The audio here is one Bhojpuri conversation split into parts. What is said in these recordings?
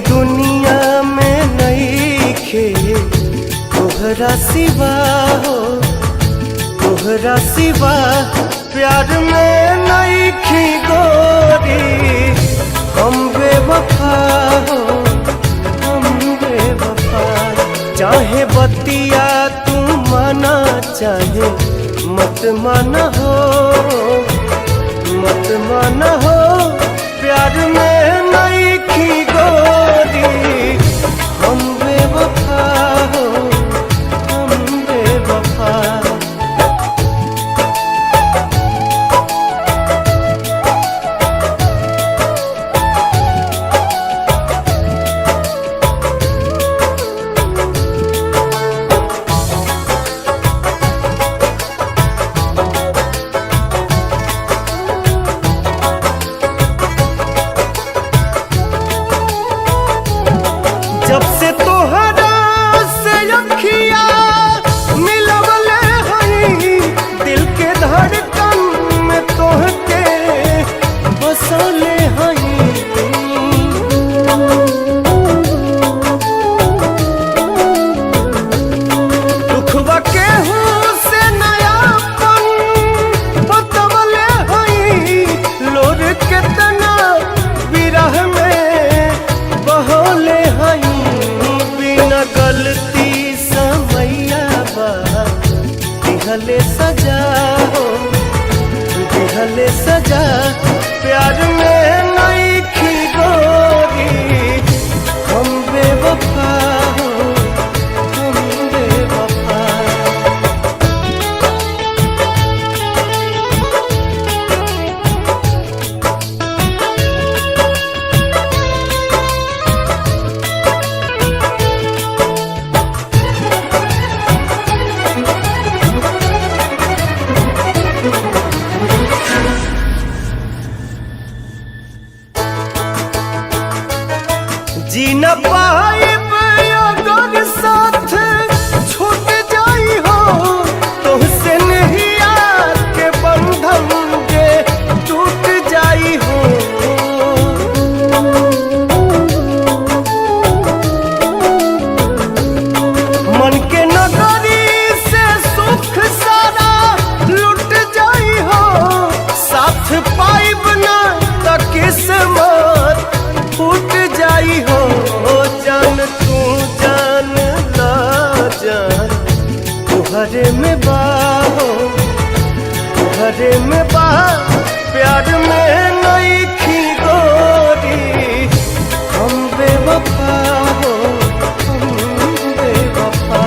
दुनिया में नइखे तोहरा सिवा हो, तोहरा सिवा प्यार में नइखी गोरी। हम बेवफा हो, हम बेवफा। चाहे बतिया तू माना, चाहे मत माना हो, मत माना हो। प्यार में नइखी गोरी। हम बेवफा हो, हम बेवफा। जब से तोहरा से अखिया मिलवले हई, दिल के धड़कन में तोहके बसले हई। दुखवा केहू से नयापन बतवले हई, लोर केतना विरह में बहोले हई। बिना गलती समैया बा दिहले सजा हो, दिहले सजा। प्यार में नइखी गोरी। हम बेवफा हो, हम बेवफा। जी न पाइब अगर साथ छूट जाई हो, तुहसे नहीं यार के बंधन के टूट जाई हो। मन के नगरी से सुख सारा लुट जाई हो। साथ पाइब ना त किस्मत फूट जाई हो। जान तू जान ला जान, तुहरे में बा हो, तुहरे में बा। प्यार में नइखी गोरी। हम बेवफा हो, हम बेवफा।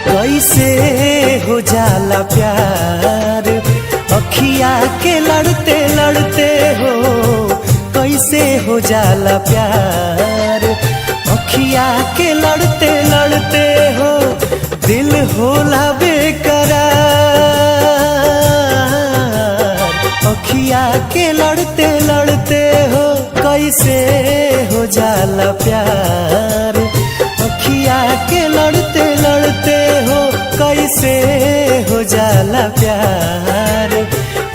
कैसे हो जाला प्यार अखिया के लड़ते लड़ते हो। कैसे हो जाला प्यार अखिया के लड़ते लड़ते हो। दिल होला बेकरार अखिया के लड़ते लड़ते हो। कैसे हो जाला प्यार अखिया के लड़ते लड़ते हो। कैसे हो जाला प्यार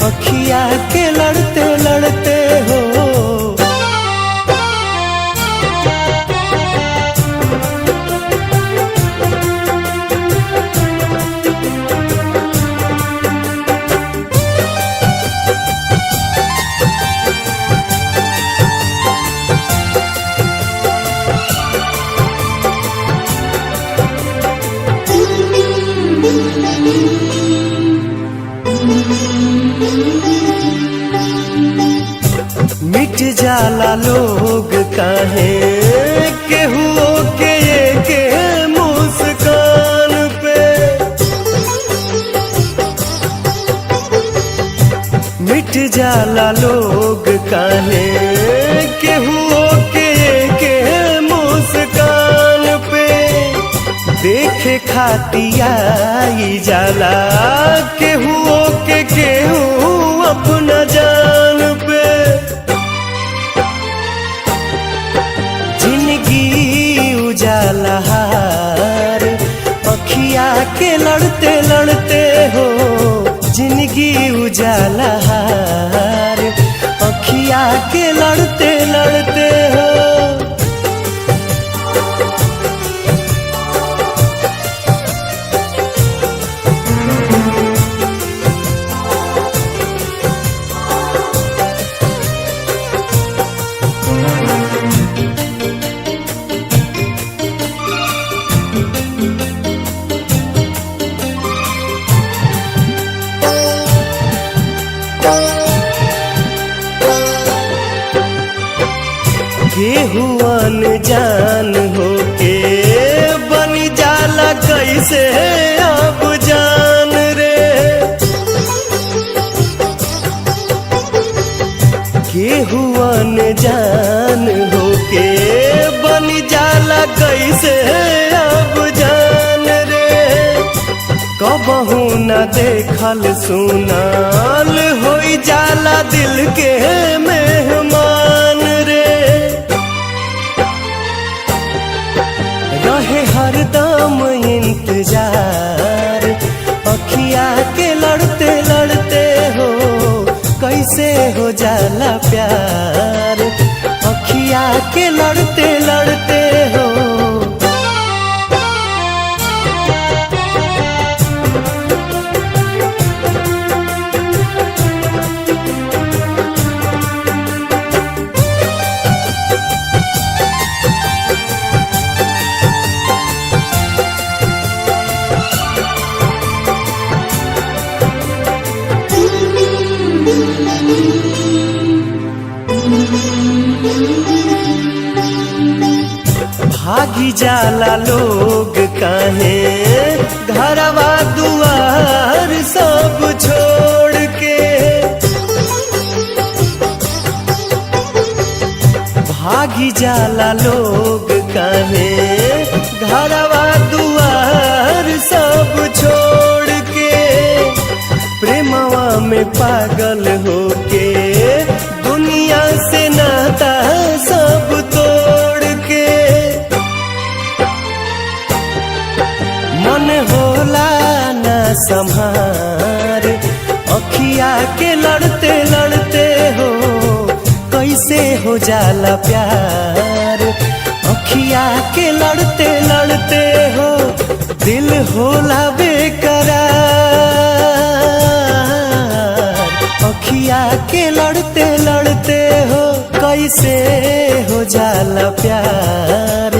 अखिया के लड़ते लड़ते हो। मिट जाला लोग काहे केहू के मुस्कान पे। मिट जाला लोग काहे केहू के मुस्कान खातियाई जाला केहू के केहू अपना जान पे। जिंदगी उजाला हार अखिया के लड़ते लड़ते हो, जिंदगी उजाला हार अखिया के लड़ते लड़ते हो। केहू अनजान होके बन जाला कैसे अब जान रे। केहू अनजान होके बन जाला कैसे अब जान रे। कबहू न देखल सुनाल होई जाला दिल के मेहमान रे। रहे हरदम इंतजार अखिया के लड़ते लड़ते हो, कैसे हो जाला प्यार अखिया के लड़ते लड़ते हो। भागी जाला लोग काहे घरवा दुआर सब छोड़ के। भागी जाला लोग काहे घरवा दुआर सब छोड़ के। प्रेमवा में पागल होके दुनिया से नाता सब तोड़ के। मन होला ना संभार अखिया के लड़ते लड़ते हो, कैसे हो जाला प्यार अखिया के लड़ते लड़ते हो। दिल होला बेकरार अखिया के लड़ते लड़ते हो, कैसे हो जाला प्यार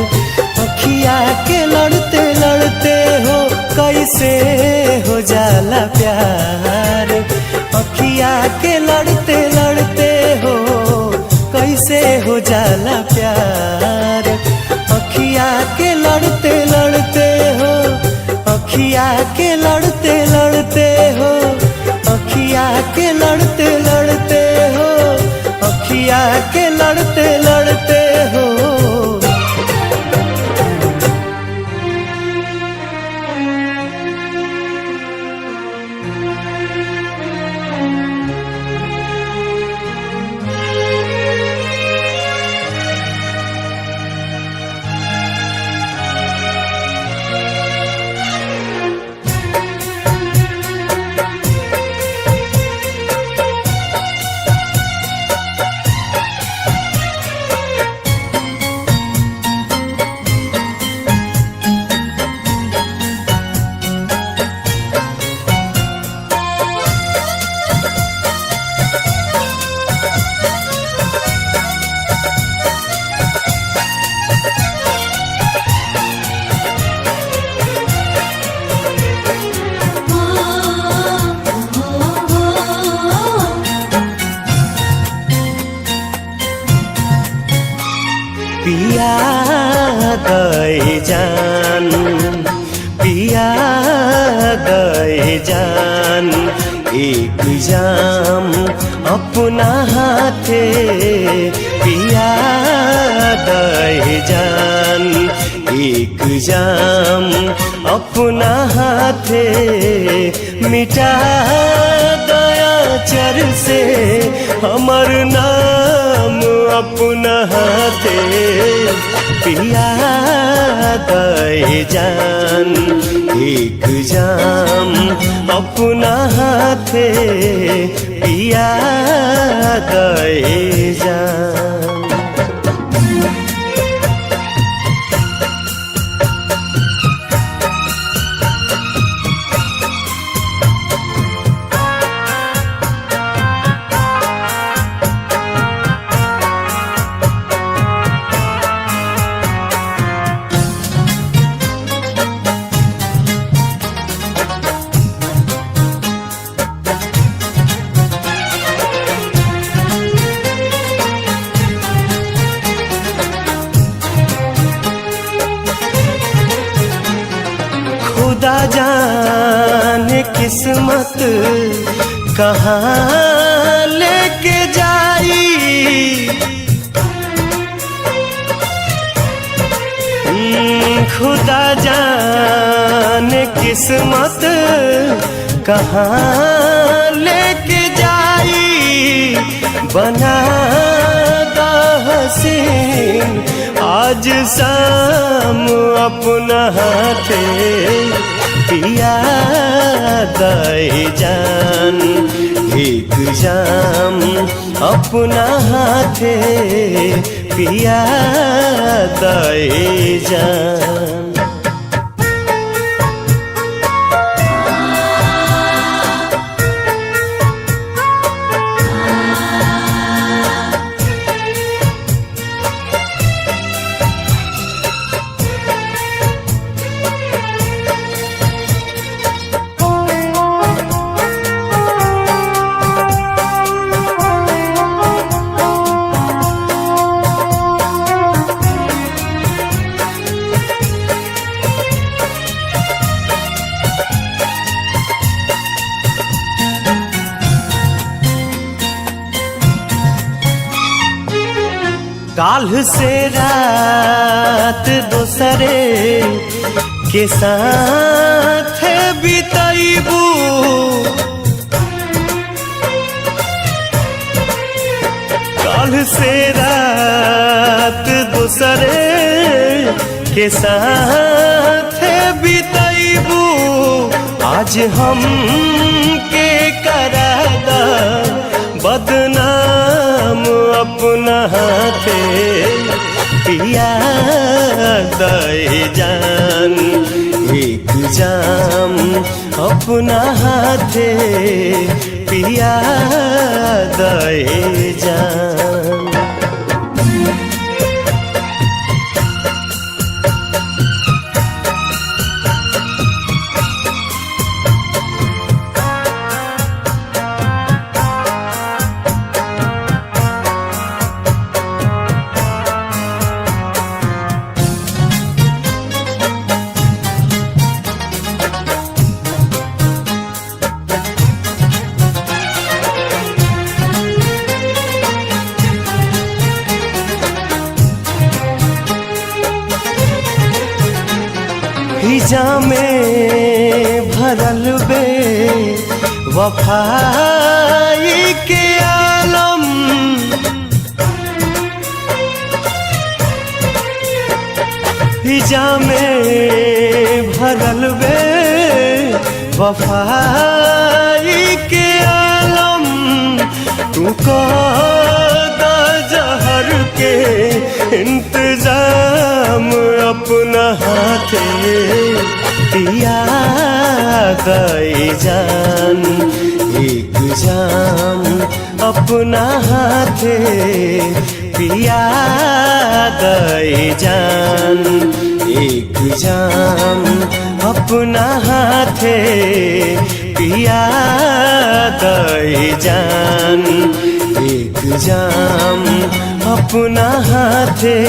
अखिया के लड़ते लड़ते हो। कैसे हो जाला प्यार अखिया के लड़ते लड़ते हो, कैसे हो जाला प्यार अखिया के लड़ते लड़ते हो। अखिया के लड़ते लड़ते हो, अखिया के लड़ते लड़ते हो, अखिया के लड़ते लड़ते हो। पिया गए जान, पिया गए जान, एक जाम अपना हाथे पिया गए जान, एक जाम अपना हाथे मिटा दया चर से हमर नाम अपना हाथे पिया दे जान एक जाम अपना हाथे पिया दे जान। खुदा जाने किस्मत कहाँ लेके जाई, खुदा जाने किस्मत कहाँ लेके जाई। बना दा हसीन आज शाम अपना हाथे पिया दे जान एक जाम अपना हाथे पिया दे जान। काल से रात दोसरे के साथ बिताइबू, काल से रात दोसरे के साथ बिताइबू। आज हम के करादा बदनाम अपना हाथे पिया दे जान एक जाम अपना हाथे पिया दे जान। हिजा में भरल बे वफाई के आलम, हिजा में भरल बे वफाई के आलम। तू दा जहर के इंतजाम अपना हाथे पिया दे जान एक जाम अपना हाथे पिया दे जान एक जाम अपना हाथे पिया दे जान एक जाम अपना हाथे।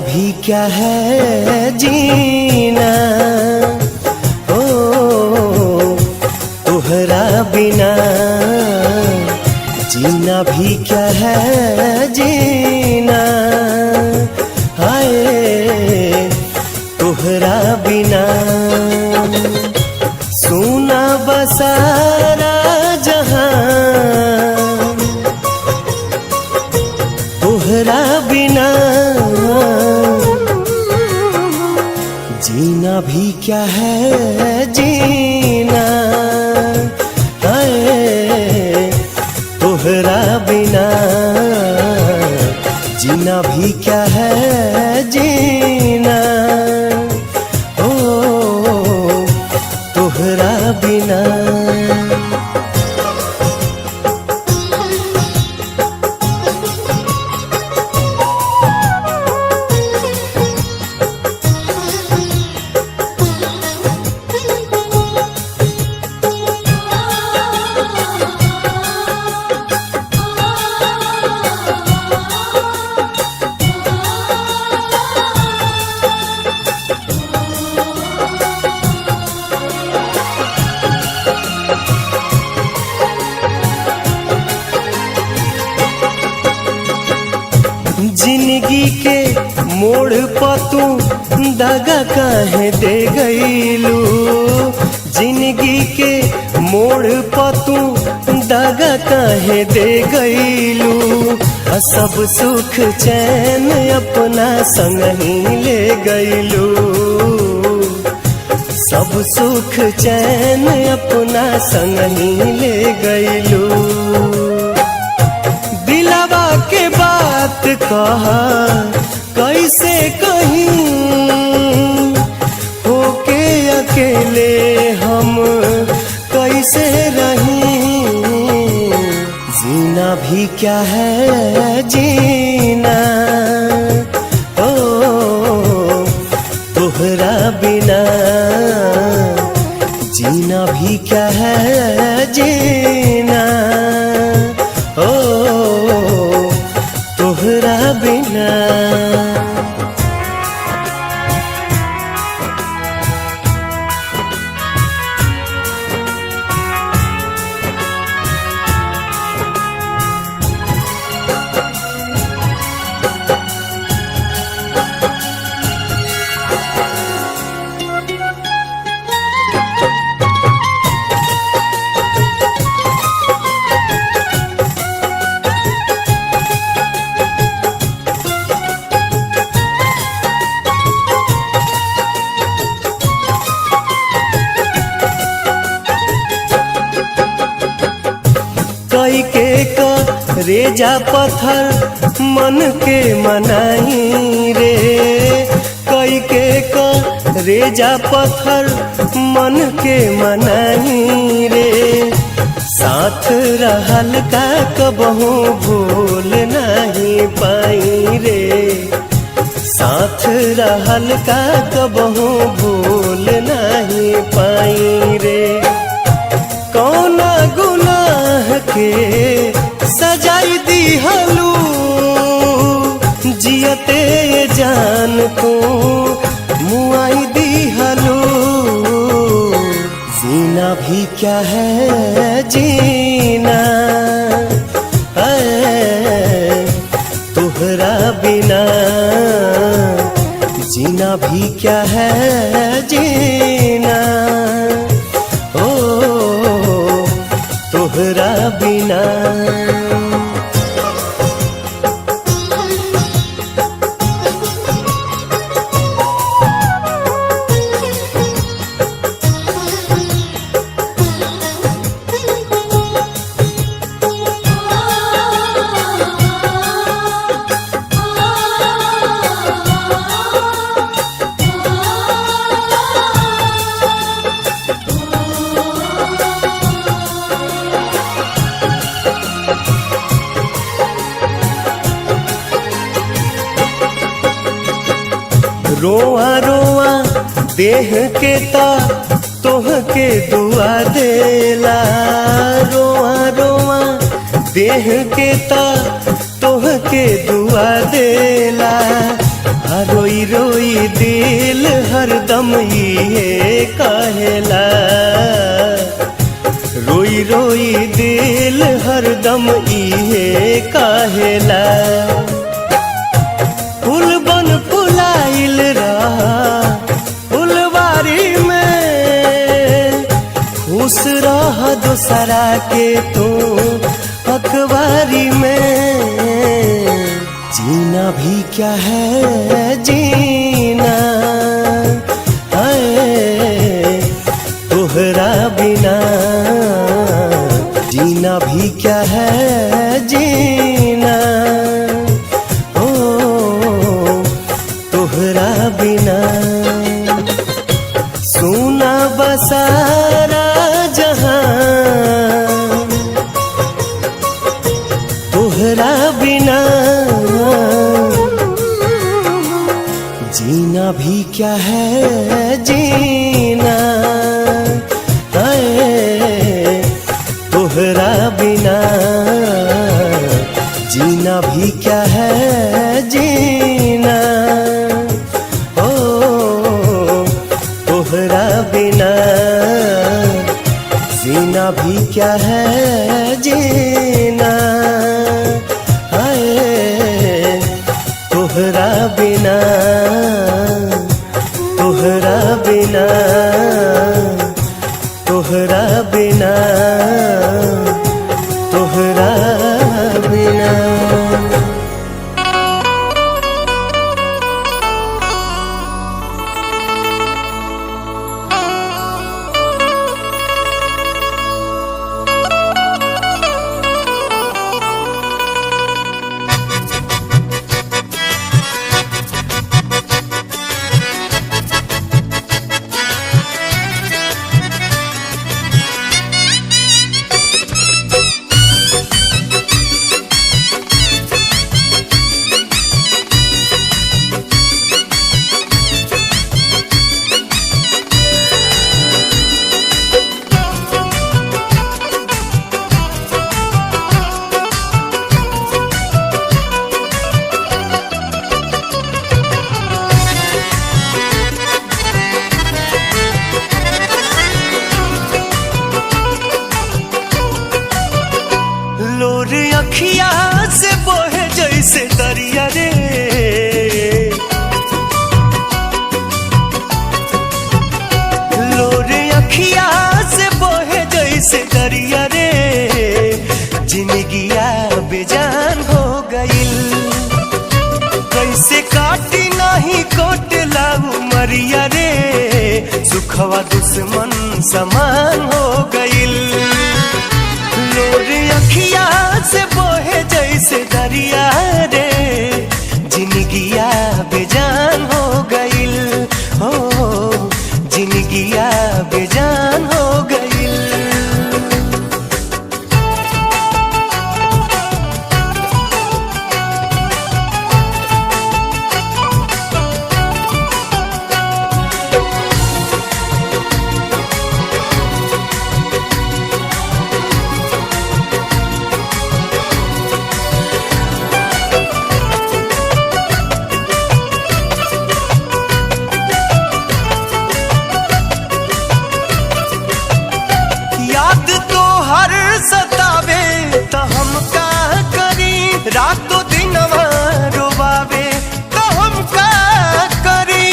भी क्या है जीना, ओ तोहरा बिना जीना भी क्या है जीना, हाय तोहरा बिना सुना बसारा जहां, तोहरा बिना जीना भी क्या है जीना, हाय तोहरा बिना जीना भी क्या है जीना, ओ तोहरा बिना। जिंदगी के मोड़ पर तू दगा काहे दे गईलू, जिंदगी के मोड़ पर तू दगा काहे दे गईलू, सब सुख चैन अपना संग ही ले गईलू, सब सुख चैन अपना संग ही ले गईलू, दिलावा के बात कहा कैसे कहीं, होके अकेले हम कैसे रहीं, जीना भी क्या है जीना, ओ तोहरा बिना जीना भी क्या है जीना, ओ तोहरा बिना। कई के रेजा पत्थर मन के मनाई रे, कई के रेजा पत्थर मन के मनाई रे, साथ रहल का कबहू भूल नहीं पाई रे, साथ रहल का कबहू भूल नहीं पाई रे, कौना गुनाह के सजाई दी हलू, जियते जान को मुआई दी हलू, जीना भी क्या है जीना, तोहरा बिना जीना भी क्या है जीना, ओ तोहरा बिना। रोआ रोआ देह के ता तोह के दुआ देला, रोआ रोआ देह के ता तोह के दुआ देला, रोई रोई दिल हरदम ये कहेला, रोई रोई दिल हरदम ये कहेला। फूल बन फुलाइल रहा फुलवारी में, खुश रह दूसरा के तू अखबारी में। जीना भी क्या है जीना है तोहरा बिना, जीना भी क्या है जीना ओ तोहरा बिना। सुना बसारा जहां तोहरा बिना, जीना भी क्या है जीना है तोहरा बिना। जीना भी क्या है जीना ओ तोहरा बिना। जीना भी क्या है जीना है तोहरा बिना, तोहरा बिना, तोहरा बिना, तोहरा बिना। अखिया से बोहे जैसे दरिया रे, लोरे अखिया से बोहे जैसे दरिया रे। जिंदगिया बेजान हो गइल, कैसे काटी नहीं कोटला उमरिया रे। सुखवा दुश्मन समान हो गइल, लोरे अखिया से बोहे जैसे दरिया रे। जिंदगिया बेजान हो गइल हो, जिंदगिया बेजान हो गइल। सतावे तो हम का करी, रातों दिन रोवावे तो हम का करी।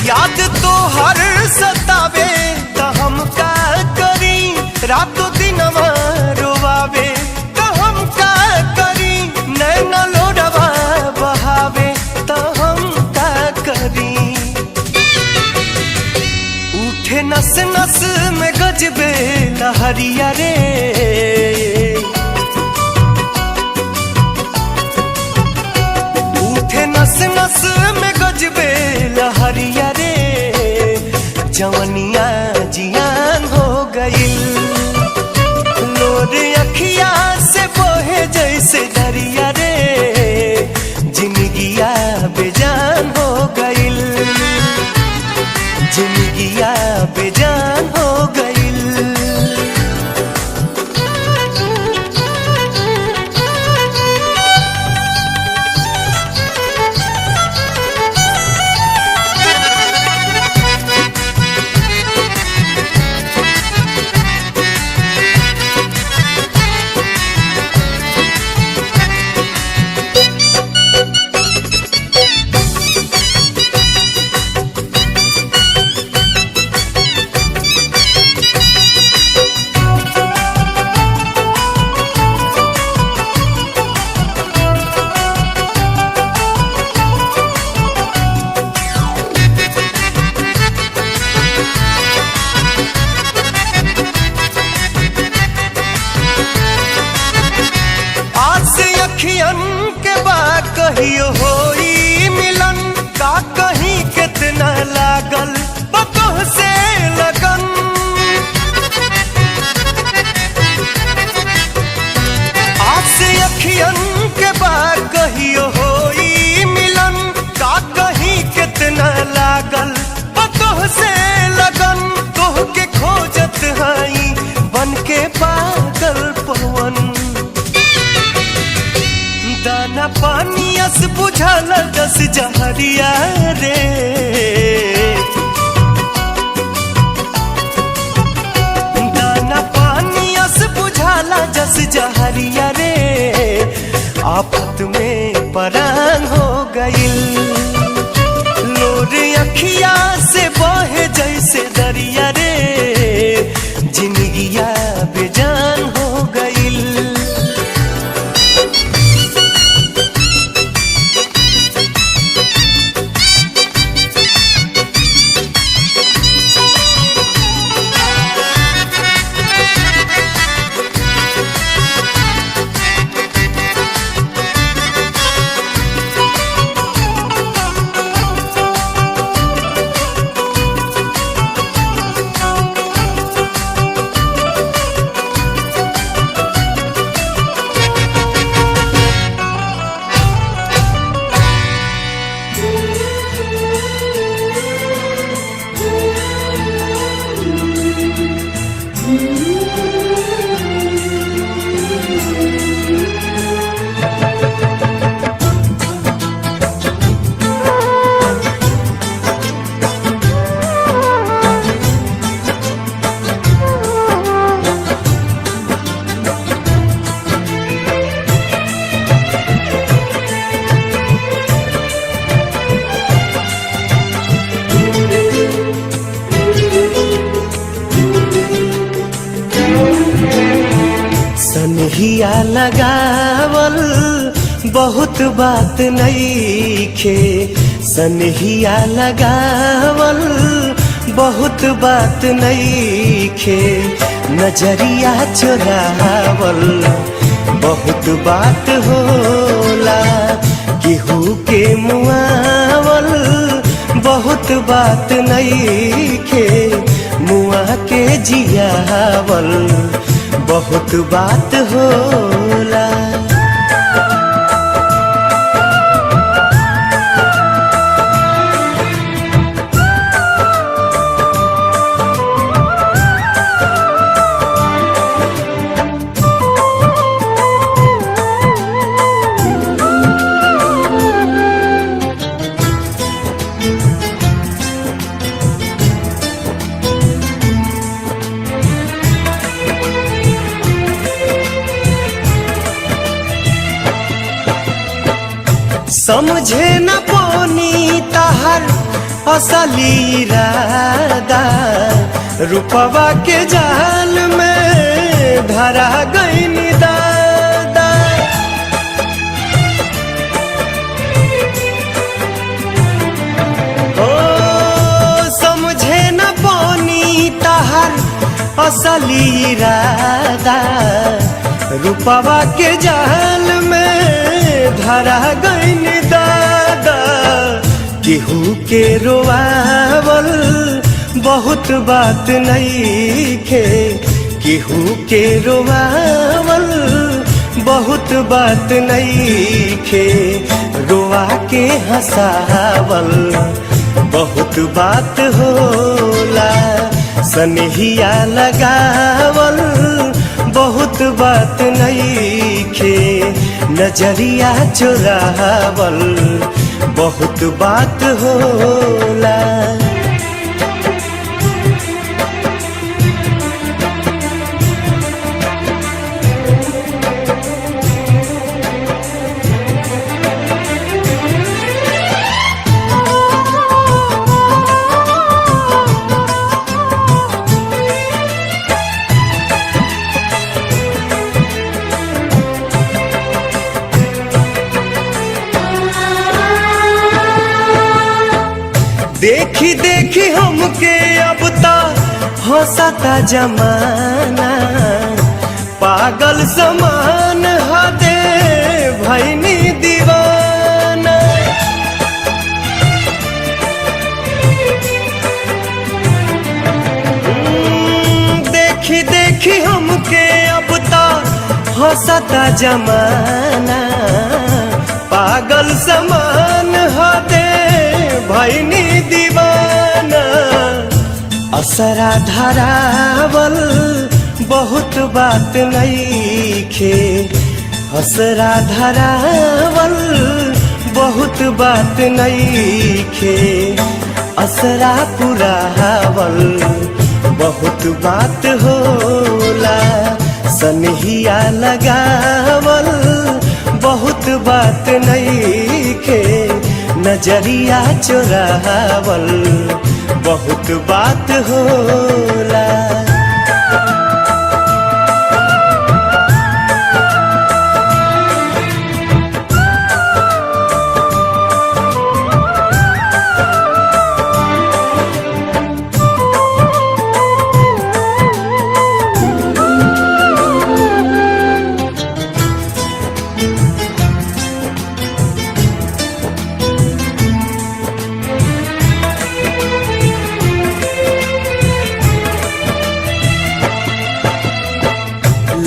याद तो हर सतावे तो हम का करी, रातों दिन रोवावे तो हम का करी। नैना लोडवा बहावे तो हम का करी। उठे नस नस में गजबे लहरिया रे, उठे नस नस में गजबे लहरिया रे। जवनिया जियान हो गइल, लोरे अखिया से बोहे जैसे दरिया रे। जिंदगिया बेजान हो गइल, जिंदगिया बेजान हो गइल। जस जहरिया रे। दाना पानी अस बुझाला जस जहरिया रे। आफत में परान हो गइल, लोर अखिया से बहे जैसे दरिया रे। जिंदगिया बेजान हो गइल। सनहिया लगावल बहुत बात नइखे। सनहिया लगावल बहुत बात नइखे। नजरिया चुरावल बहुत बात होला। केहू के मुआवल बहुत बात नइखे। मुआ के जियावल बहुत बात होला। समझे न पानी तहर असली इरादा। रूपवा के जाल में धरा गईन दादा। ओ समझे न पानी तहर असली इरादा। रूपवा के जाल में धरा गईन दादा। केहू के रोआवल बहुत बात नइखे। केहू के रोआवल बहुत बात नइखे। रोआ के हंसावल बहुत बात होला। सनहिया लगावल बहुत बात नइखे। नजरिया चुरावल बहुत बात होला। देखी देखी हमके अब ता हंसता जमाना। पागल समान हदे भैनी दीवाना। देखी देखी हमके अब ता हंसता जमाना। पागल समान हदे भैनी दीवाना। असरा धरावल बहुत बात नइखे। असरा धरावल बहुत बात नईखे असरा पुरावल बहुत बात होला सनहिया लगावल बहुत बात नईखे नजरिया चुरावल बहुत बात होला।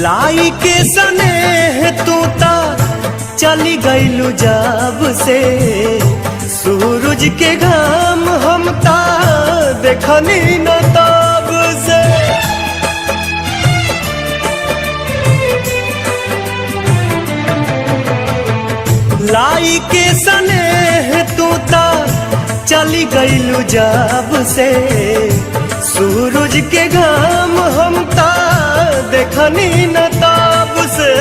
लाई के सनेह तू ता चली गईलू जब से सूरज के घाम हम ता देखनी न तब से। लाई के सनेह तू ता चली गईलू जब से सूरज के घाम हम ता देखनी न ताब से।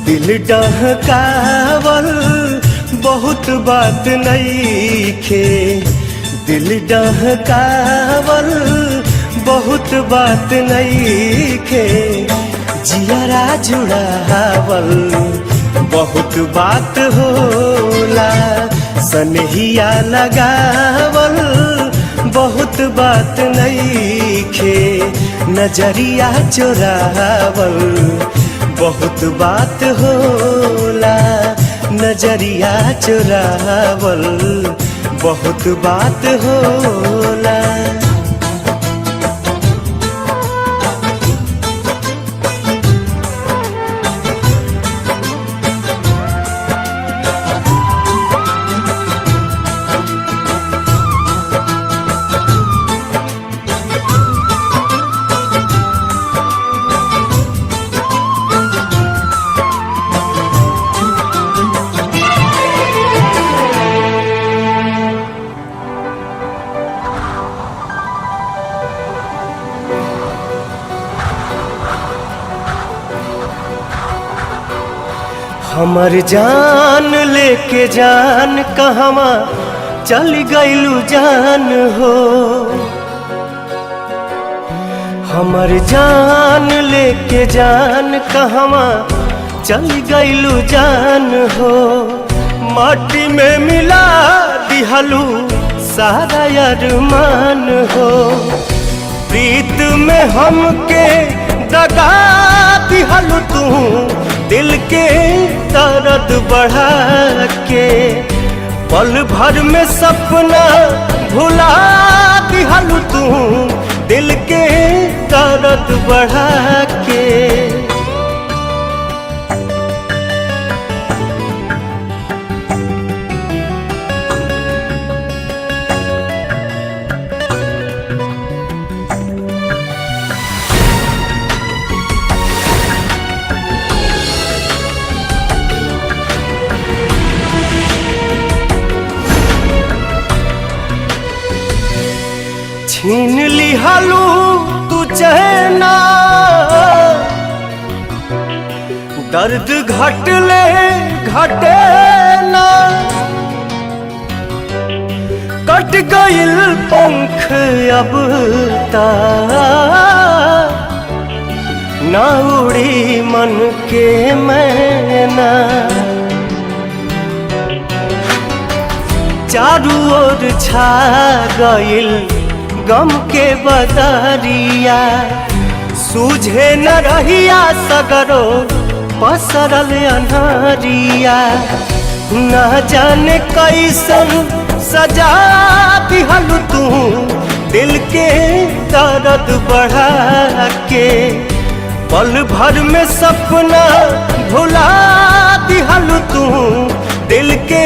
दिल डहकावल बहुत बात नईखे दिल डहकावल बहुत बात नईखे जियरा जुड़ावल बहुत बात होला सनहिया लगावल बहुत बात नईखे नजरिया चुरावल बहुत बात होला नजरिया चुरावल बहुत बात होला। हमर जान लेके जान कहवा चल गईलू जान हो हमर जान लेके जान कहवा चल गईलू जान हो माटी में मिला दिहलू सारा अरमान हो प्रीत में हमके दगा दिहलू तू दिल के दर्द बढ़ा के पल भर में सपना भुला दिहलू तू दिल के दर्द बढ़ा के। छीन लिहलू तू चहना दर्द घटले घटे ना कट गइल पंख अब ता ना उड़ी मन के मैना चारू ओर छा गइल गम के बदरिया सूझे न रहिया सगरो पसरल अनहरिया न जाने कैसन सजा दिहलू तू दिल के दर्द बढ़ा के पल भर में सपना भुला दिहलू तू दिल के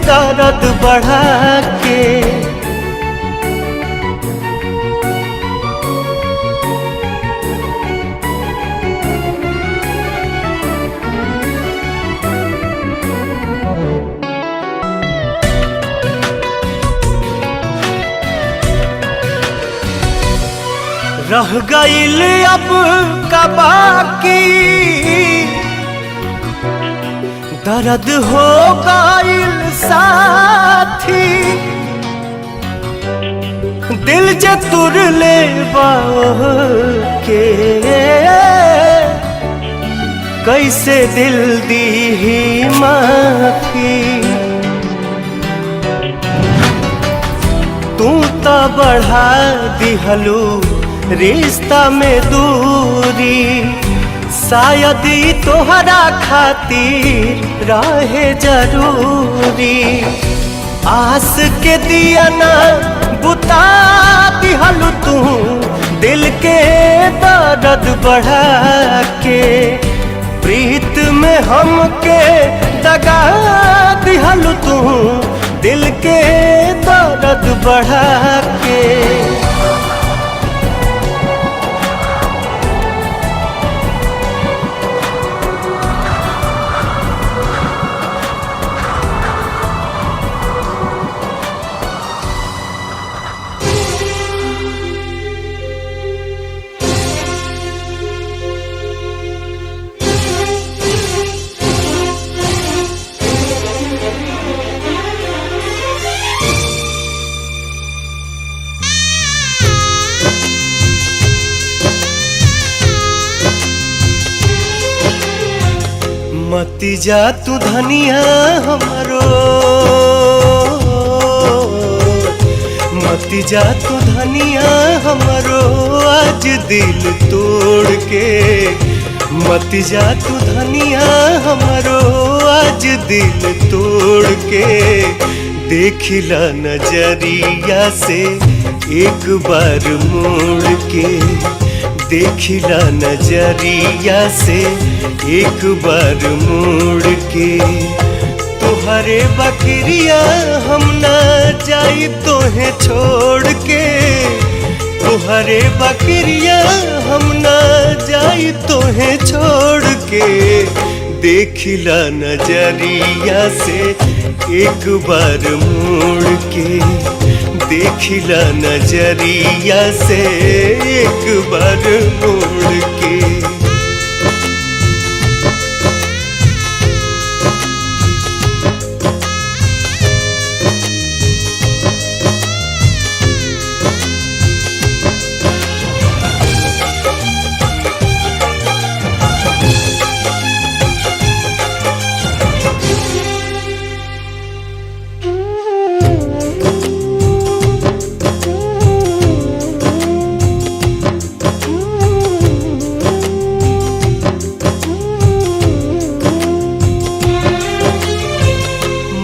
दर्द बढ़ा के। रह गईल अब का बाकी, दर्द हो गईल साथी, दिल जे तुर ले के कैसे दिल दी ही माफी। तू तो बढ़ा दिहलू रिश्ता में दूरी, शायद ही तोहरा खातिर रहे जरूरी। आस के दिया ना बुता दिहलू तू, दिल के दर्द बढ़ा के, प्रीत में हमके दगा दिहलू तू, दिल के दर्द बढ़ा के। मती जा तू धनिया हमरो, मती जा तू धनिया हमरो, आज दिल तोड़ के। मती जा तू धनिया हमरो, आज दिल तोड़ के। देखिला नजरिया से एक बार मोड़ के, देखिला नजरिया से एक बार मोड़ के। तुहरे बकरिया हम ना जाई तोहे छोड़ के, तुहरे बकरिया हम ना जाई तोहे छोड़ के। देखिला नजरिया से एक बार मोड़ के, देखिला नजरिया से एक बार मोड़ के।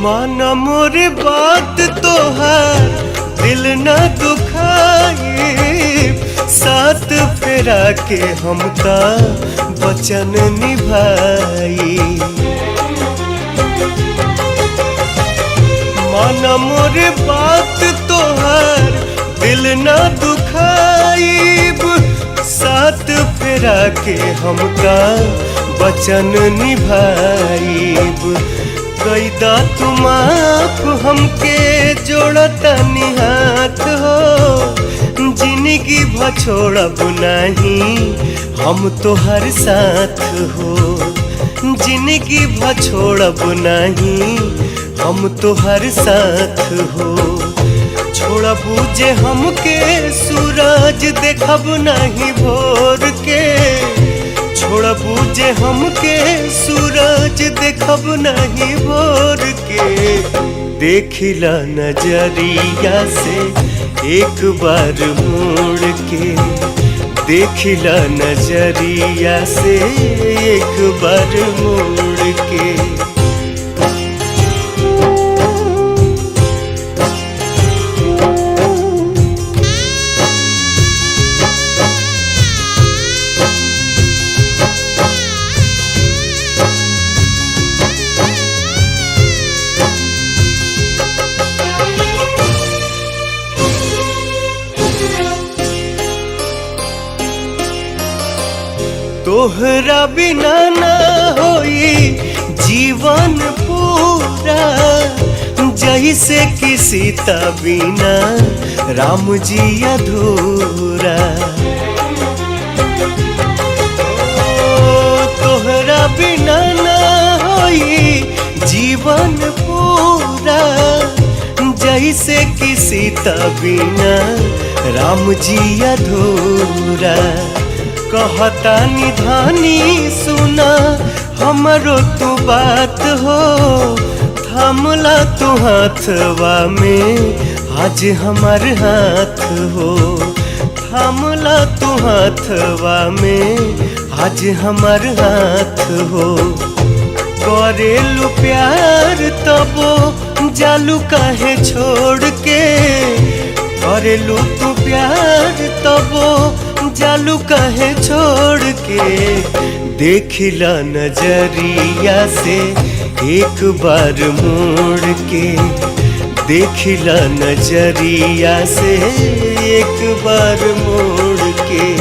माना मोर बात तोहार दिल न दुखाए, साथ फेरा के हम ता वचन निभाई। माना मोर बात तोहार दिल न दुखाइब, साथ फेरा के हम ता वचन निभाइब। कैदा तुम आप हमके जोड़ता निहाथ हो, जिंदगी भछोड़ब नहीं हम तो हर साथ हो। जिंदगी भछोड़ब नहीं हम तो हर साथ हो। छोड़बू जे हमके सूरज देखब नहीं भोर के, छोड़बू जे हमके सूरज देखब नहीं भोर के। देखिला नजरिया से एक बार मोड़ के, देखिला नजरिया से एक बार मोड़ के। तोहरा बिना ना होई जीवन पूरा, जैसे कि सीता बिना राम जी अधूरा। जीवन पूरा जैसे किसी बिना राम जी अधूरा। कहता निधानी सुना हमरो तू बात हो, थामला तू हाथवा में आज हमार हाथ हो, थामला तू हाथवा में आज हमार हाथ हो। करेलू प्यार तबो जालू काहे छोड़ के, करेलू तू प्यार तबो जालू काहे छोड़ के। देखिला नजरिया से एक बार मोड़ के, देखिला नजरिया से एक बार मोड़ के।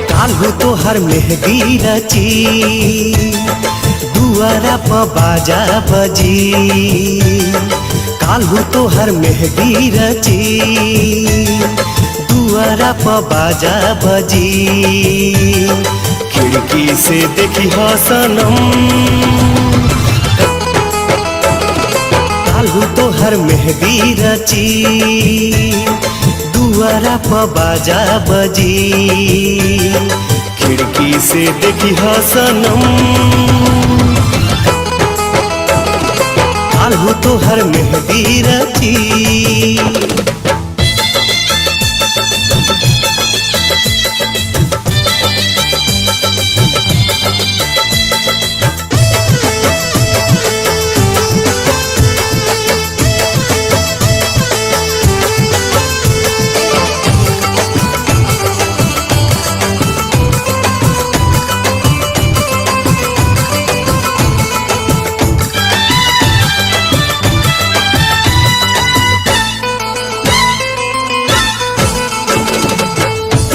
काल्हू तोहर मेहंदी रची, दुआरा प बाजा बजी। काल्हू तोहर मेहंदी रची, दुआरा प बाजा बजी। खिड़की से देखी हो सनम, काल्हू तोहर मेहंदी रची, दुआरा प बाजा बजी। खिड़की से देखी हो सनम, काल्हू तोहर मेहंदी रची।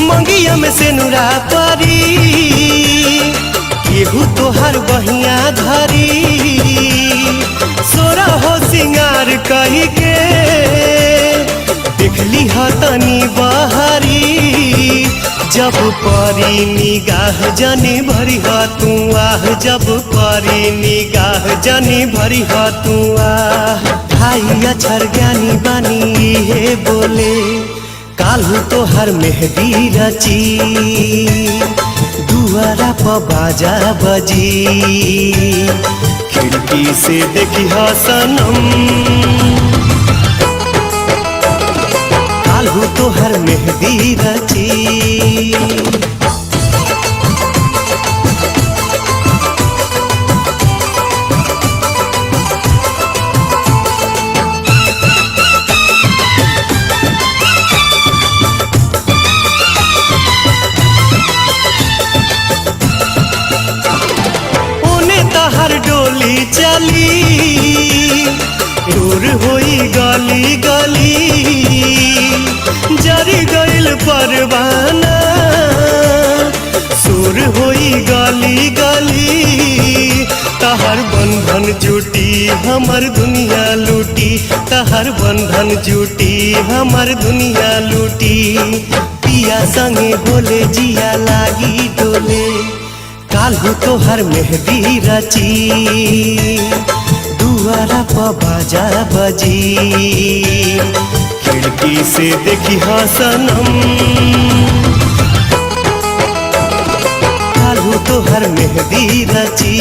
मंगिया में से नुरा परी, केहू तोहर बहिया धरी। सोरा हो सिंगार कही के देखली ह तनी बहरी। जब परी निगाह जनी भरी ह तू आह, जब परी निगाह जनी भरी ह तू आह। भाई अक्षर ज्ञानी बानी हे बोले, काल्हू तोहर मेहंदी रची, दुआरा प बाजा बजी। खिड़की से देखी हो सनम, काल्हू तोहर मेहंदी रची। हर डोली चली, दूर होई गली गली। जरी गइल परवाना, सुर होई गली गली। तहर बंधन जुटी हमर दुनिया लूटी, तहर बंधन जुटी हमर दुनिया लूटी। पिया संगे बोले जिया लागी डोले, काल्हू तोहर मेहंदी रची, दुआरा प बाजा बजी। खिड़की से देखी हो सनम, काल्हू तोहर मेहंदी रची।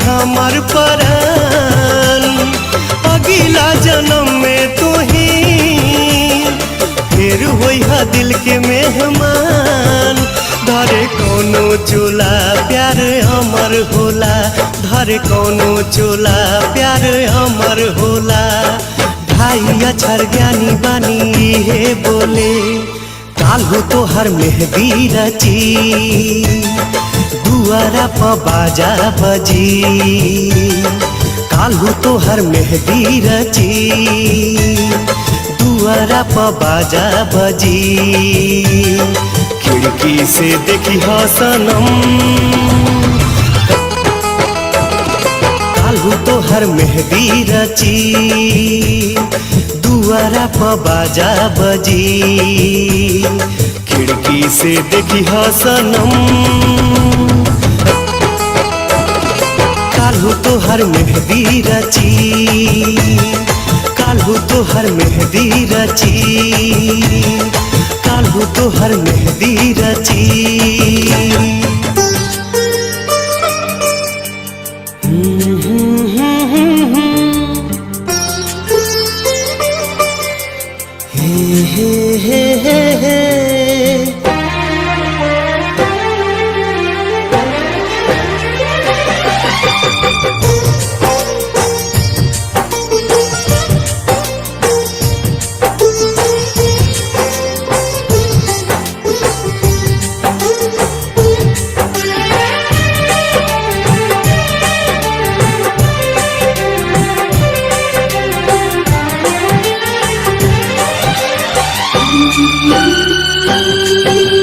हमर परान, अगला जन्म में तू ही फिर होइहा दिल के मेहमान। धरे कोनो चोला प्यार अमर होला, धरे कोनो चोला प्यार अमर होला। ढाई अक्षर ज्ञानी बानी हे बोले, काल्हू तोहर मेहदी रची, दुआरा प बाजा बजी। काल्हू तोहर मेहदी रची, दुआरा प बाजा बजी। खिड़की से देखी हो सनम, काल्हू तोहर मेहदी रची, दुआरा प बाजा बजी। खिड़की से देखी हो सनम, काल्हू तोहर मेहदी रची, काल्हू तोहर मेहदी रची, काल्हू तोहर मेहदी रची।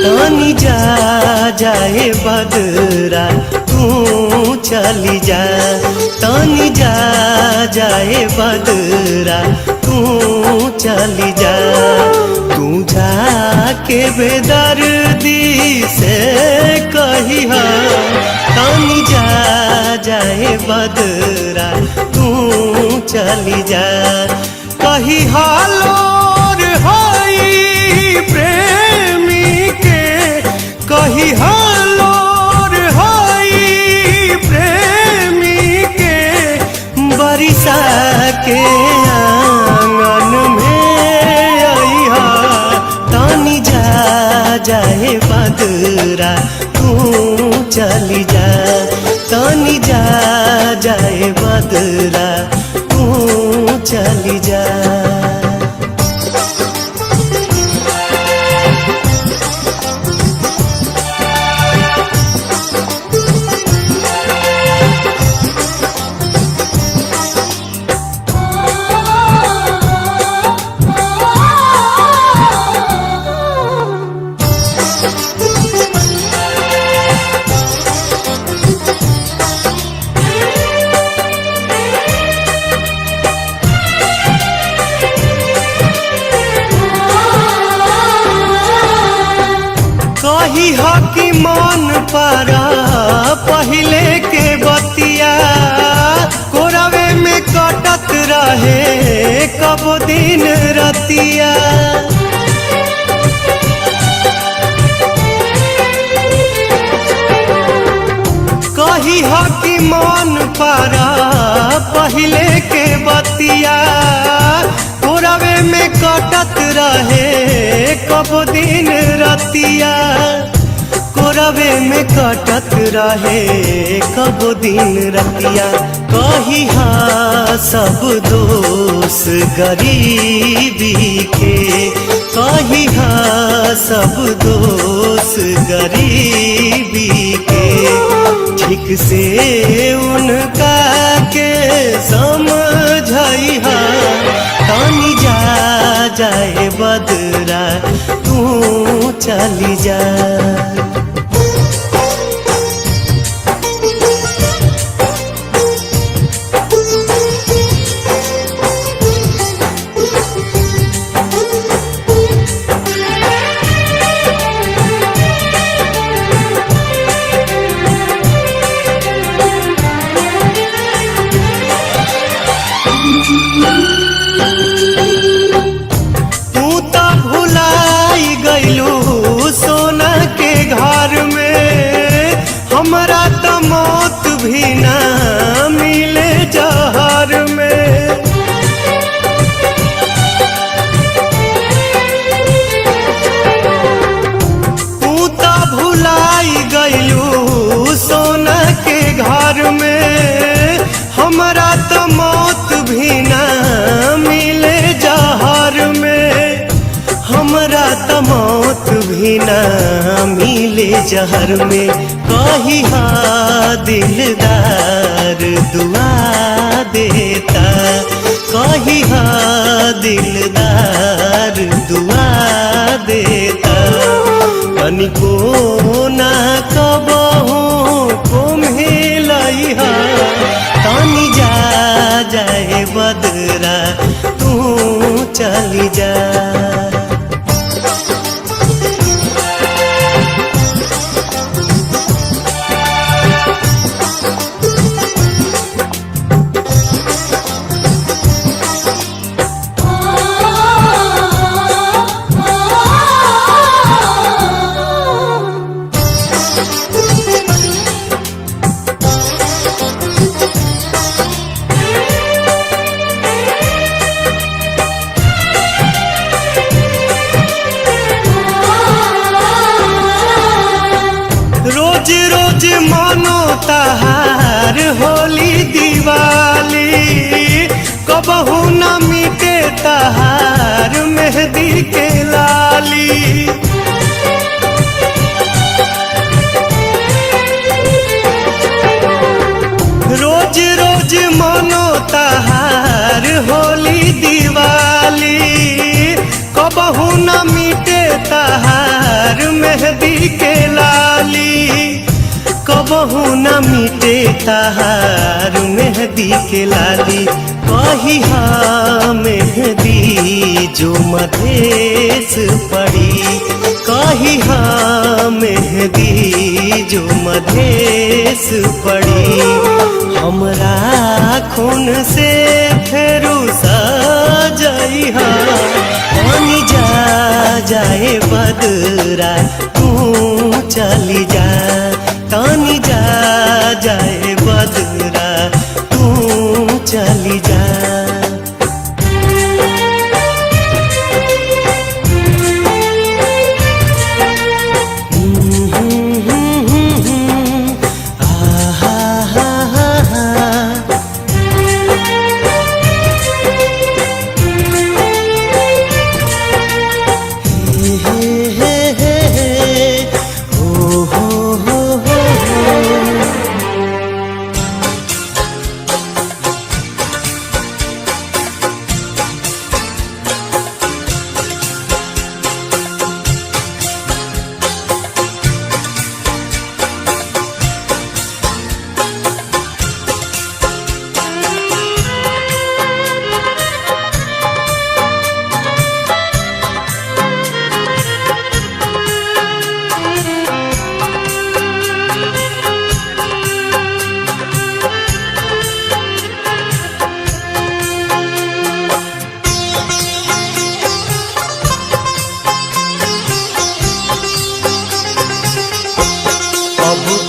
तानी जा जाए बदरा तू चली जा, तानी जा जाए बदरा तू चली जा। तू जाके बेदर्दी से कहिहा, तानी जा जाए बदरा तू चली जा। कहिहा लोर हई प्रेमी के, कहिहा लोर हई प्रेमी के। बरिसा के आंगन में अइहा, तानी जा जाए बदरा तू चली जा, तानी जा जाए बदरा तू चली जा। कही हो कि मन पारा पहले के बतिया, कोरवे में कटत रहे कब दिन रतिया। कही हो कि मन पारा पहले के बतिया, कोरवे में कटत रहे कब दिन रतिया। कोरवे में कटत रहे कब दिन रतिया। कही हाँ सब दोष गरीबी के, कही हाँ सब दोष गरीबी के। ठीक से उनका के समझइहा, तानी जा जाए बदरा तू चली जा। तू तो भुलाई गइलू सोना के घर भी ना मिले जहर में, कही हा दिलदार दुआ देता, कही हा दिलदार दुआ देता। तनिको ना कबहू कुम्हिलई हा, तानी जा जाए बदरा तू चली जा। रोज रोज मानो तहार होली दिवाली, कबहू न मिटे तहार मेहंदी के लाली। रोज रोज मानो तहार होली दिवाली, कबहू न मिटे तहार मेहंदी के लाली, कबहू न मिटे तहार मेहंदी के लाली। कही हा मेहंदी जो मधेश पड़ी, कही हा मेहंदी जो मधेश पड़ी। हमरा खून से फेरू सजई हा, पानी जा जाए बदरा तू चली जा, तानी जा जाए बदरा तू चली जा।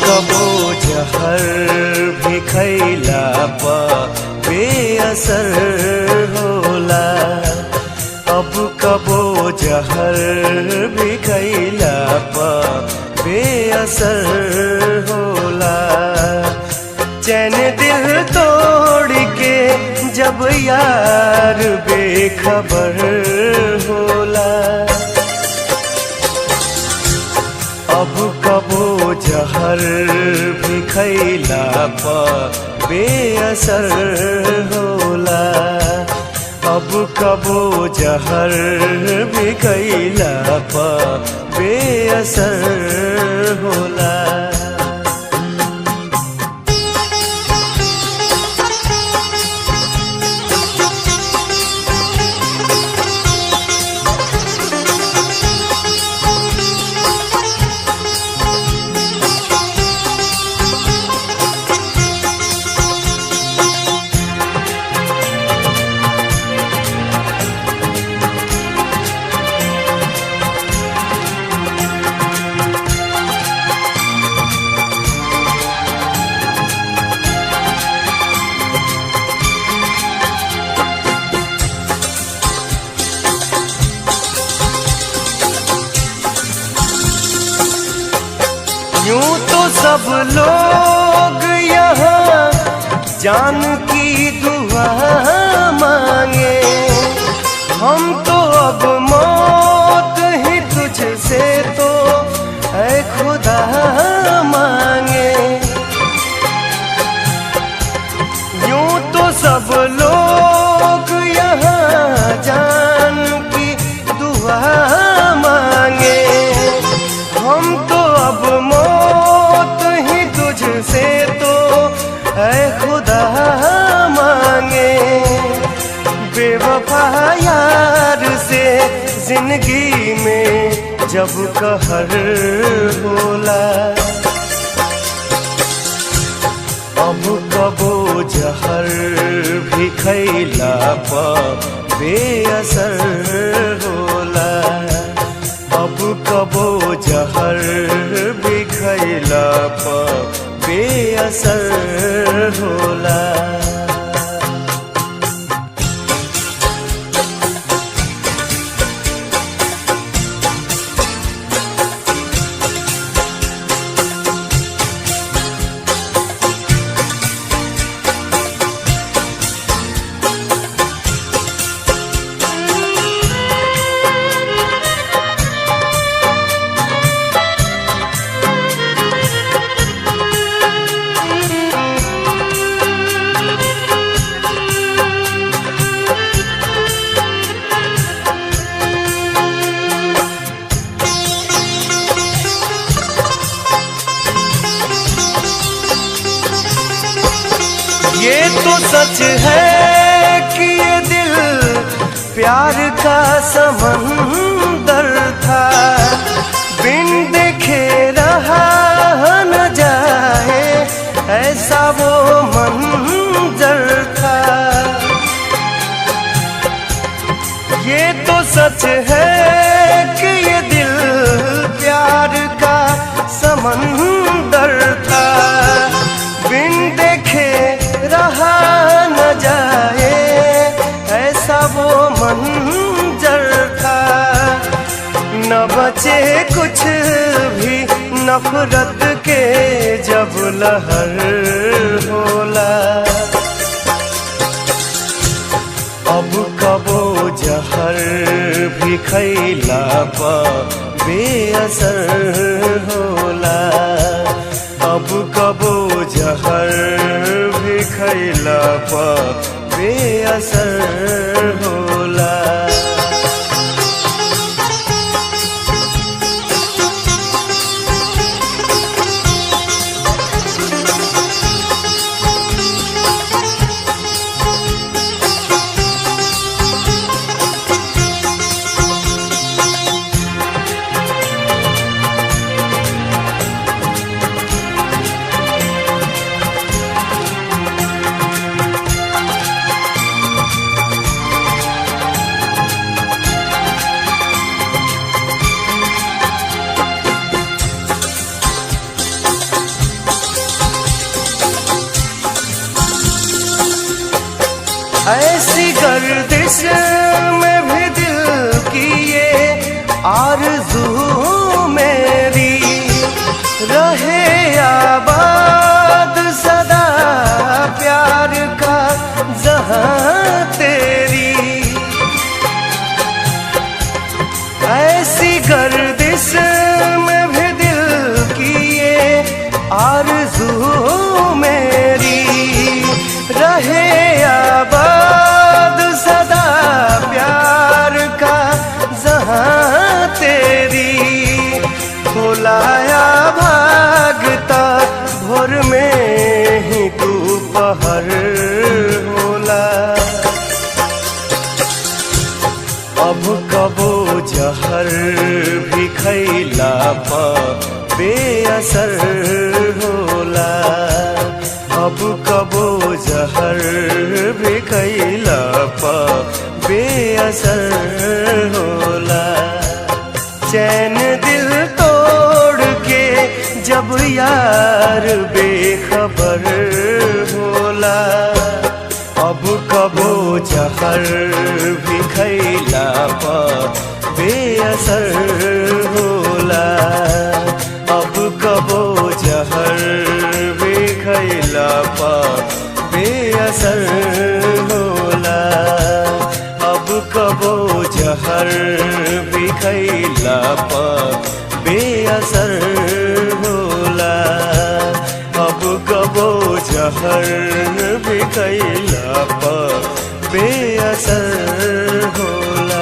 कबो जहर भी खैला पा बेअसर होला, अब कबो जहर भी खैला पा बेअसर होला। चैन दिल तोड़ के जब यार बेखबर होला, अब कबो जहर भी खैला पा बेअसर होला, अब कबो जहर भी खैला पा बेअसर होला। यूं तो सब लोग यहाँ जान की दुआ मांगे, हम तो अब मौत ही तुझसे जिंदगी में जब कहर होला अब कबो जहर भी खैला पर बेअसर होला अब कबो जहर भी खैला पर बेअसर होला ये तो सच है कि ये दिल प्यार का समंदर था बिन देखे रहा न जाए ऐसा वो मंजर था ये तो सच है कि ये दिल प्यार का समंदर था बिन देखे रहा न जाए ऐसा वो मंजर था न बचे कुछ भी नफरत के जब लहर होला अब कबो जहर भी खैला पर बेअसर होला अब कबो जहर भी खैला पर बेअसर होला ऐसी गर्दिश में भी दिल की ये आरज़ू मेरी रहे आबाद सदा प्यार का जहां तेरी ऐसी गर्दिश में भी दिल की ये आरज़ू मेरी रहे आबाद सदा प्यार का जहां तेरी बुलाया भागता भोर में ही तू पहर होला अब कबो जहर भी खैला पर बेअसर होला अब कबो जहर भी खैला पर बेअसर होला चैन दिल तोड़ के जब यार बेखबर होला अब कबो जहर भी खैला पर बेअसर होला अब कबो जहर भी खैला पर बेअसर होला अब कबो जहर भी खैला पर बेअसर होला अब कबो जहर भी खैला पर बेअसर होला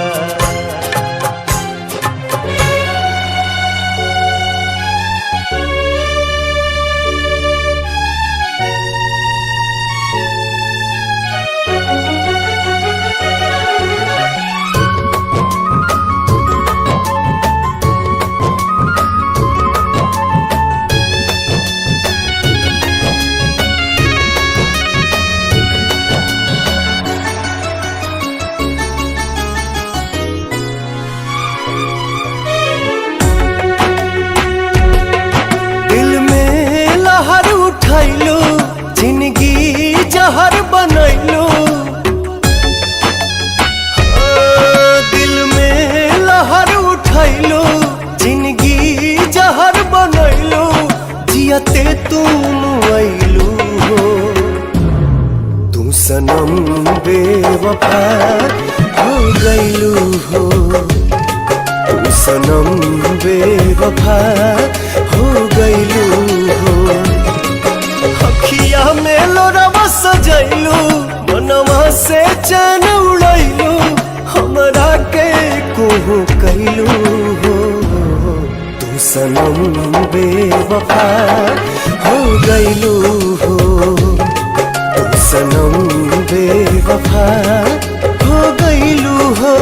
जहर बनैलू, दिल में लहर उठैलू, जिंदगी जहर बनैलू, जियते तुम अइलू हो। तू सनम बेवफा हो गइलू हो, तू सनम बेवफा हो गइलू हो। अखिया में लोरवा सजैलू, मनवा से चैन उड़ैलू, हमरा के कोहू कैलू हो। तू सनम बेवफा हो गइलू हो, तू सनम बेवफा हो गइलू हो।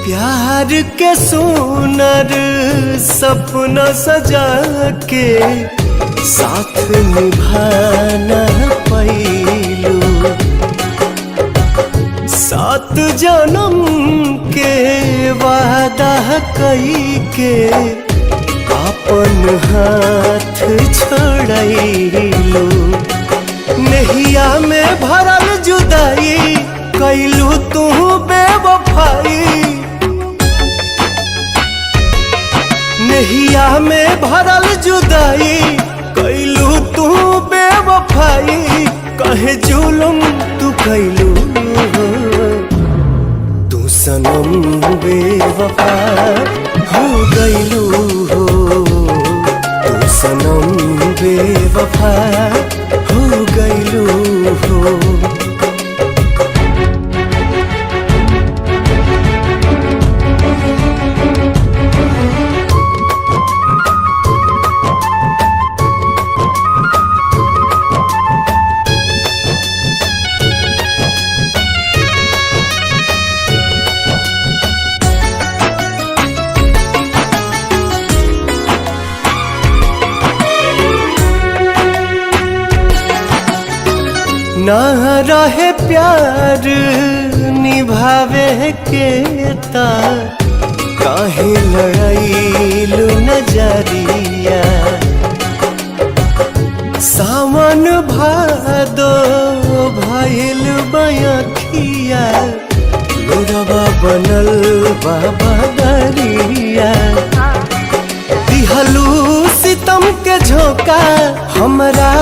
प्यार के सुनर सपना सजा के साथ निभाना पैलू, 7 जन्म के वादा कई के अपन हाथ छोड़ैलू। नहिया में भरल जुदाई कैलू तू बेवफाई, नहिया में भरल जुदाई कैलू तू बेवफाई। कहे जुलुम तू कैलू हो, तू सनम बेवफा हो गइलू हो, तू सनम बेवफा हो गइलू हो। ना रहे प्यार निभावे के ता काहे लड़ाईलू नजरिया। सावन भादो भइल बयखिया, लोरवा बनल बाबा दरिया। दिहलू सितम के झोंका, हमरा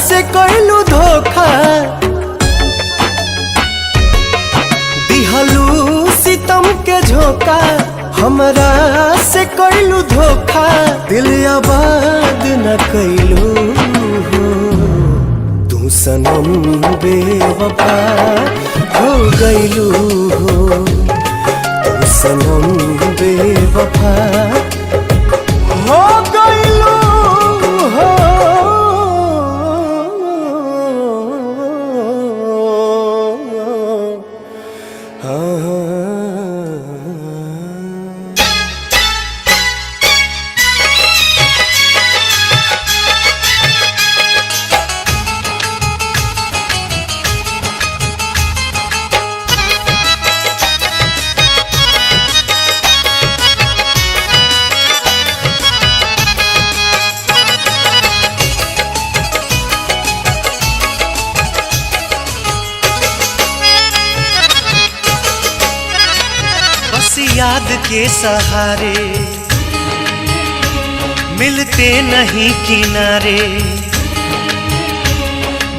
से कैलू धोखा। दिहलू सितम के झोंका, हमरा से कैलू धोखा। दिल आबाद न कैलू हो, तू सनम बेवफा हो गइलू हो, तू सनम बेवफा हो गइलू हो। याद के सहारे मिलते नहीं किनारे,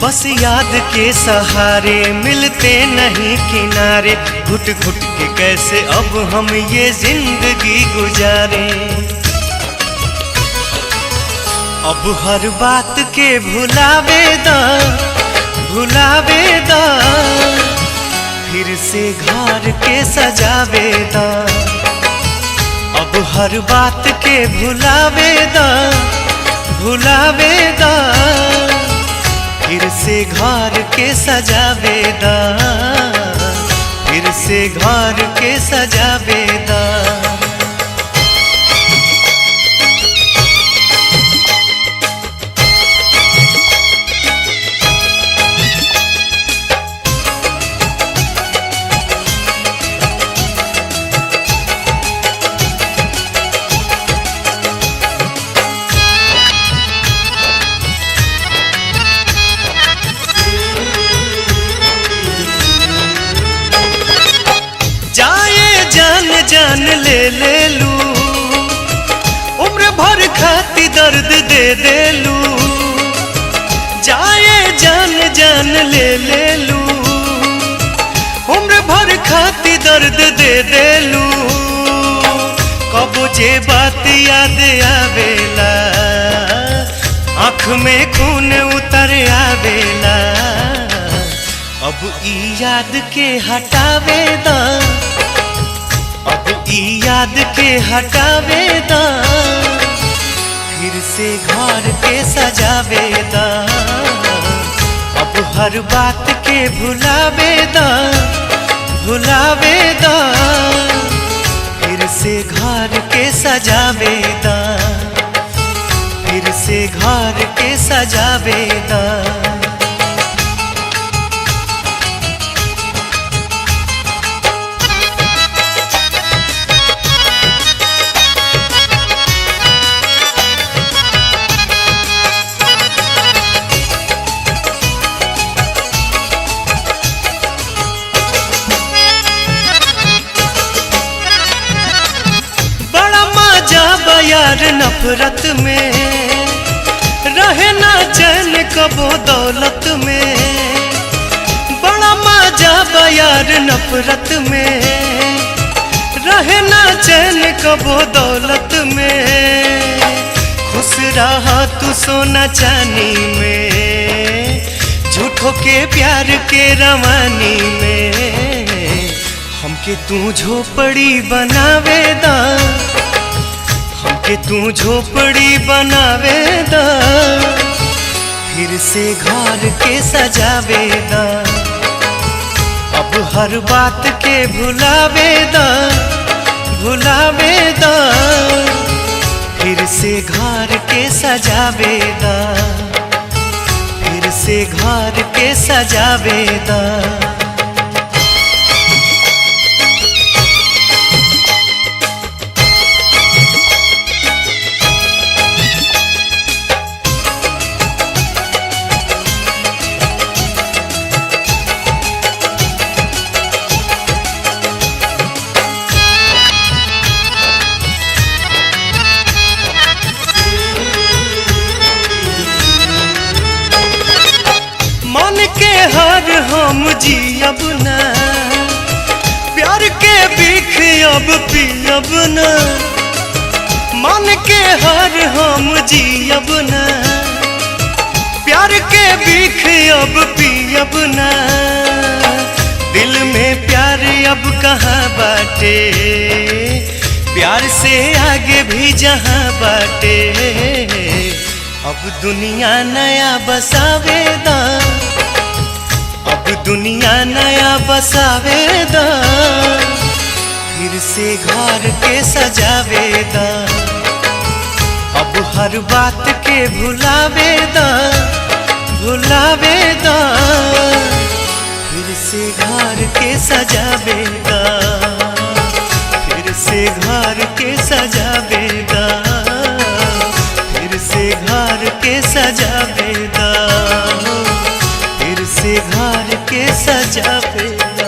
बस याद के सहारे मिलते नहीं किनारे। घुट घुट के कैसे अब हम ये जिंदगी गुजारे। अब हर बात के भुलावे दा, भुलावे दा, फिर से घर के सजावे दा। अब हर बात के भुलावे दा, भुलावे दा, फिर से घर के सजावे दा, फिर से घर के सजावेदा। जान ले लू, उम्र भर खाती दर्द दे लू। जाए जान ले लू, उम्र भर खाती दर्द दे लू। कबो जे बात याद आवेला, आँख में खून उतर आवेला। अब ई याद के हटावेदा, अब ई याद के हटावेदा। फिर से घर के सजावेदा, अब हर बात के भुलावेदा, भुलावेदा। फिर से घर के सजावेदा, फिर से घर के सजावेदा। यार नफरत में रहे ना चैन कबो दौलत में। बड़ा मजा यार नफरत में रहे ना चैन कबो दौलत में। खुश रहा तू सोना चांदी में, झूठों के प्यार के रवानी में। हमके तू झोपड़ी बनावेदा, कि तू झोपड़ी बनावेदा। फिर से घर के सजावेदा, अब हर बात के भुलावेदा, भुलावेदा। फिर से घर के सजावेदा, फिर से घर के सजावेदा। हर हम जियब ना, प्यार के बीख अब पियब ना। मन के हर हम जियब ना, प्यार के बीख अब पियब ना। दिल में प्यार अब कहाँ बाटे, प्यार से आगे भी जहाँ बाटे। अब दुनिया नया बसावेदा, अब दुनिया नया बसावेदा। फिर से घर के सजावेदा, अब हर बात के भुलावेदा, भुलावेदा। फिर से घर के सजावेदा, फिर से घर के सजावेदा, फिर से घर के सजावेदा, फिर से घर के सजावेदा।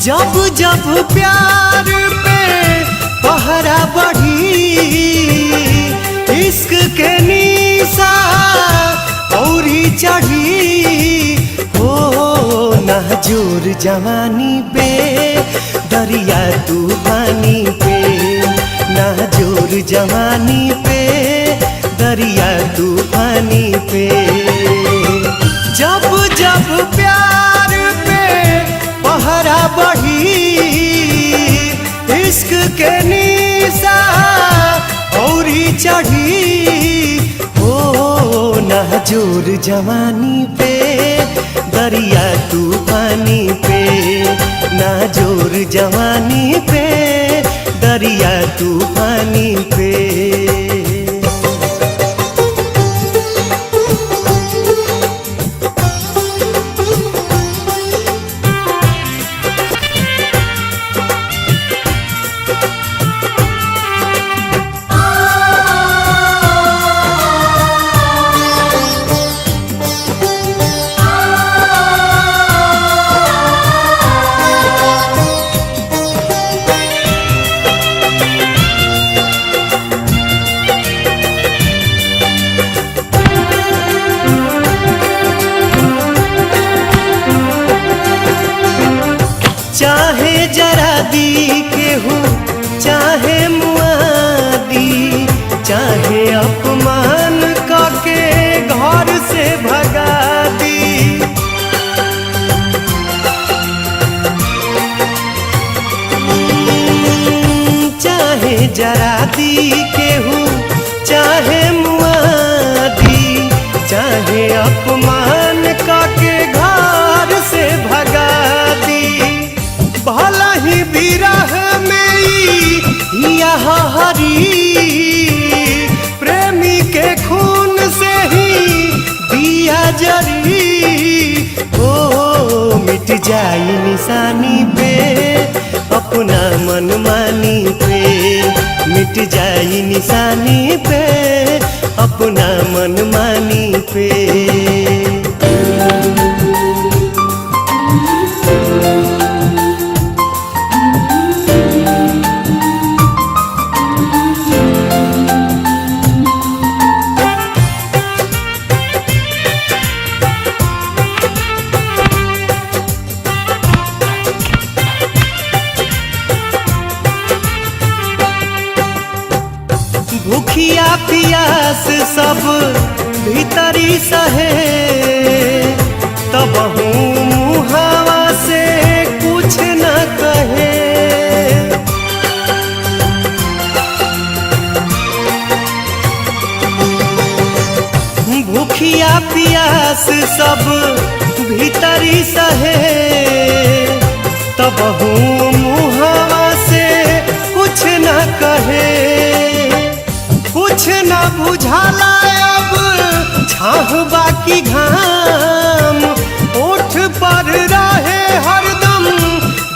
जब जब प्यार पे पहरा बढ़ी, इश्क के निशा औरी चढ़ी, हो नाजुर जवानी पे दरिया तूफानी पे, नाजुर जवानी पे दरिया तूफानी पे। जब जब प्यार पे पहरा बढ़ी, इश्क के निशा औरी चढ़ी, हो नाजुर जवानी पे दरिया तूफानी पे, नाजुर जवानी पे दरिया तूफानी पे। चाहे जरा दी केहू चाहे मुआदी, चाहे अपमान करके घर से भगा दी, चाहे जरा दी केहू चाहे मुआदी, चाहे अपमान करके घर से भगा दी। भला ही विरह में यह हरी, प्रेमी के खून से ही दिया जरी, हो मिट जाई निशानी पे अपना मनमानी पे, मिट जाई निशानी पे अपना मनमानी पे। भूखिया पियास सब भीतरी सहे, तब मुहावा से कुछ न कहे। भूखिया पियास सब भीतरी सहे, तब मुहावा से कुछ न कहे। कुछ न बुझाला अब छाह बाकी घाम, ओठ पर रहे हरदम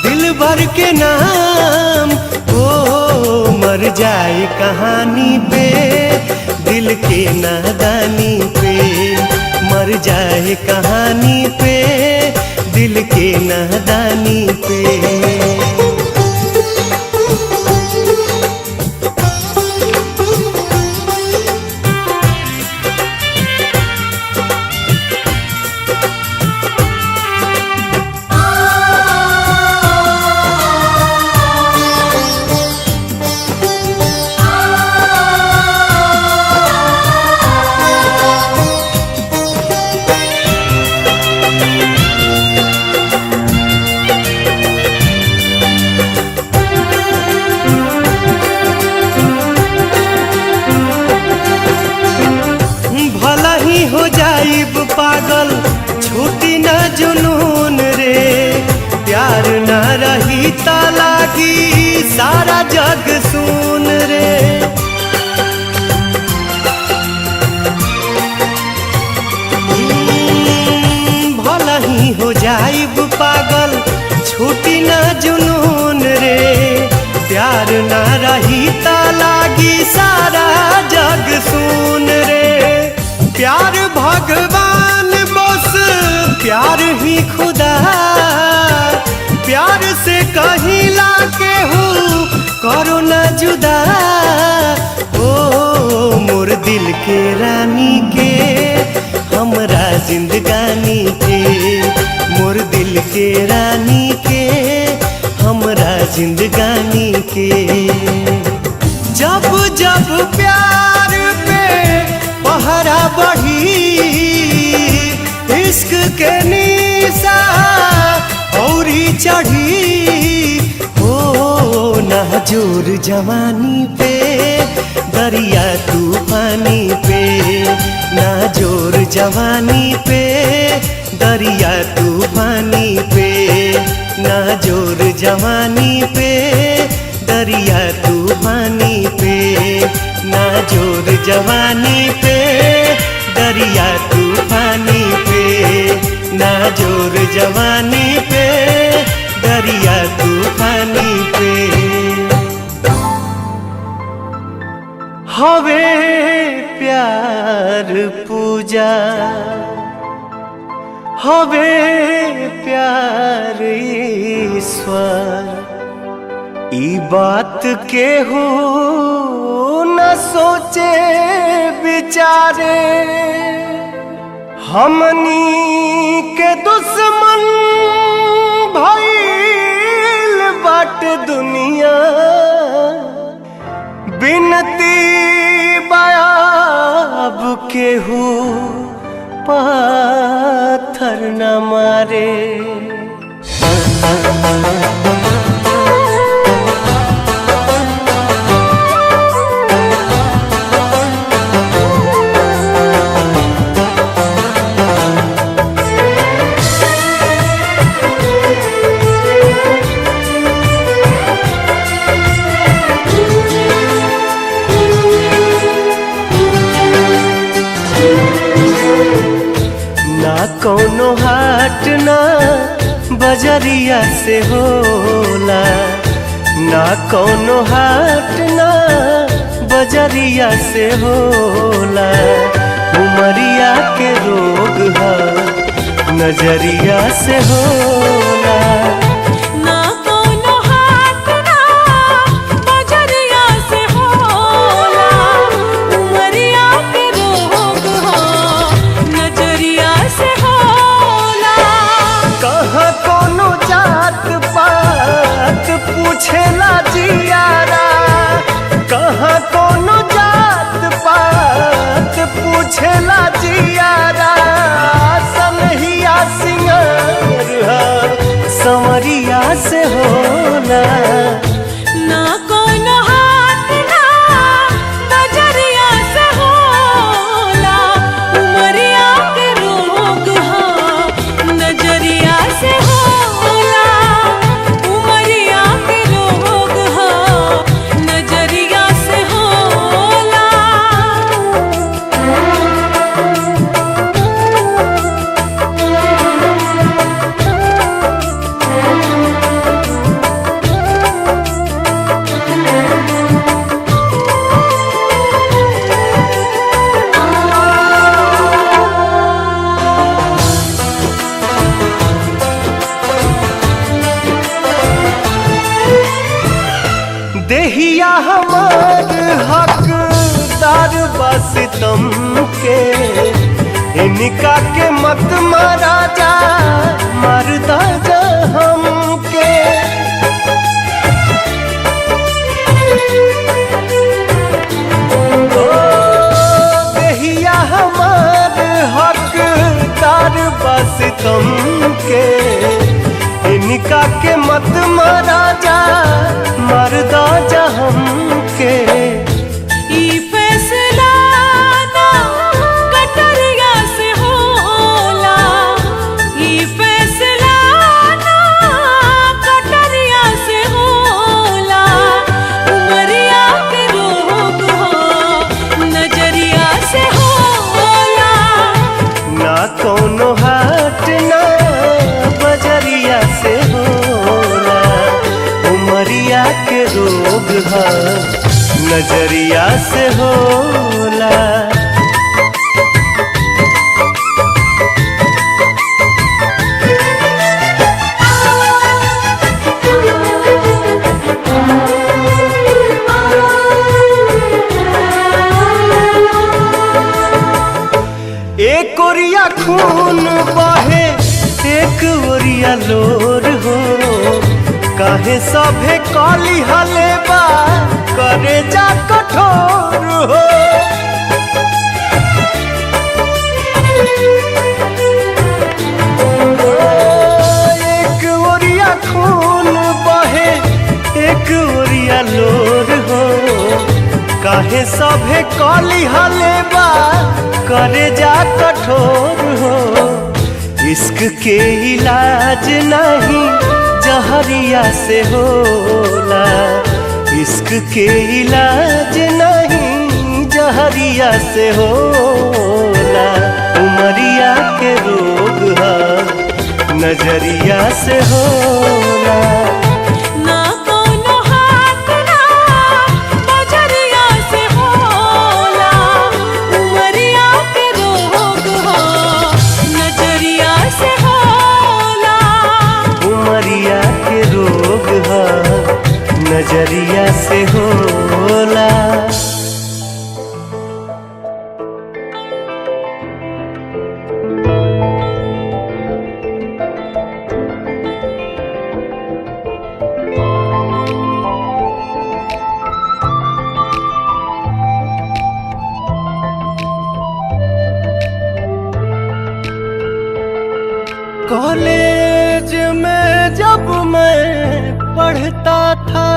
दिल भर के नाम, ओ मर जाए कहानी पे दिल के नादानी पे, मर जाए कहानी पे दिल के नादानी पे। हो जाइब पागल छूटी न जुनून रे, प्यार न रही ता लागी सारा जग सुन रे। भला ही हो जाइब पागल छूटी न जुनून रे, प्यार न रही ता लागी सारा जग सुन रे। प्यार भगवान बस प्यार ही खुदा, प्यार से जुदा ओ मोर दिल के रानी के हमरा जिंदगानी के मोर दिल के रानी के हमरा जिंदगानी के जब जब प्यार पे पहरा बढ़ी इश्क के निशा औरी चढ़ी ओ नाजोर जवानी पे दरिया तूफानी पे नाजोर जवानी पे दरिया तूफानी पे नाजोर जवानी पे दरिया तूफानी पे नाजोर जवानी पे दरिया तूफानी पे नाजोर जवानी पे दरिया तूफानी पे हवे प्यार पूजा हवे प्यार ईश्वर ई बात के हो न सोचे बिचारे हमनी के दुश्मन भइल बाट दुनिया बिनती बाब के हो पाथर न मारे ना कौनो हाट ना बजरिया से होला ना कौनो हाट ना बजरिया से होला उमरिया के रोग है नजरिया से होला ना कोनो हाथ ना बजरिया से होला उमरिया के रोग हो नजरिया से होला कहाँ कोनो जात पात पूछेला जियारा कहाँ कोनो जात पात पूछेला जियारा सनहिया सिंगार संवरिया से होला ना कोनो हाथ ना बजरिया से होला उमरिया के रोग हो नजरिया से होला उमरिया के रोग हो नजरिया से होला देहिया हमार हकदार बस तुम के इनका के मत मारा जा मरदा जा हमके ओ देहिया हमार हकदार बस तुम के इनका के मत मारा जा मरदा जा हमके ई फैसला ना कटरिया से होला ई फैसला ना कटरिया से होला उमरिया के रोग हो नजरिया से होला ना कोनो हाट ना बजरिया से होला उमरिया के रोग है नजरिया से होला आ ओरिया खून बहे एक ओरिया लोर हो, काहे सभे काली हले बा करे जा कठोर हो। एक ओरिया खून बहे एक ओरिया लोर हो, काहे सभे काली हले बा करे जा कठोर हो। इश्क के इलाज नहीं जहरिया से होला, इश्क के इलाज नहीं जहरिया से होला। उमरिया के रोग है नजरिया से होला। ना कोनो हाथ ना बजरिया से होला, उमरिया के रोग हो नजरिया से होला। उमरिया के रोग है नजरिया से होला। कॉलेज में जब मैं पढ़ता था,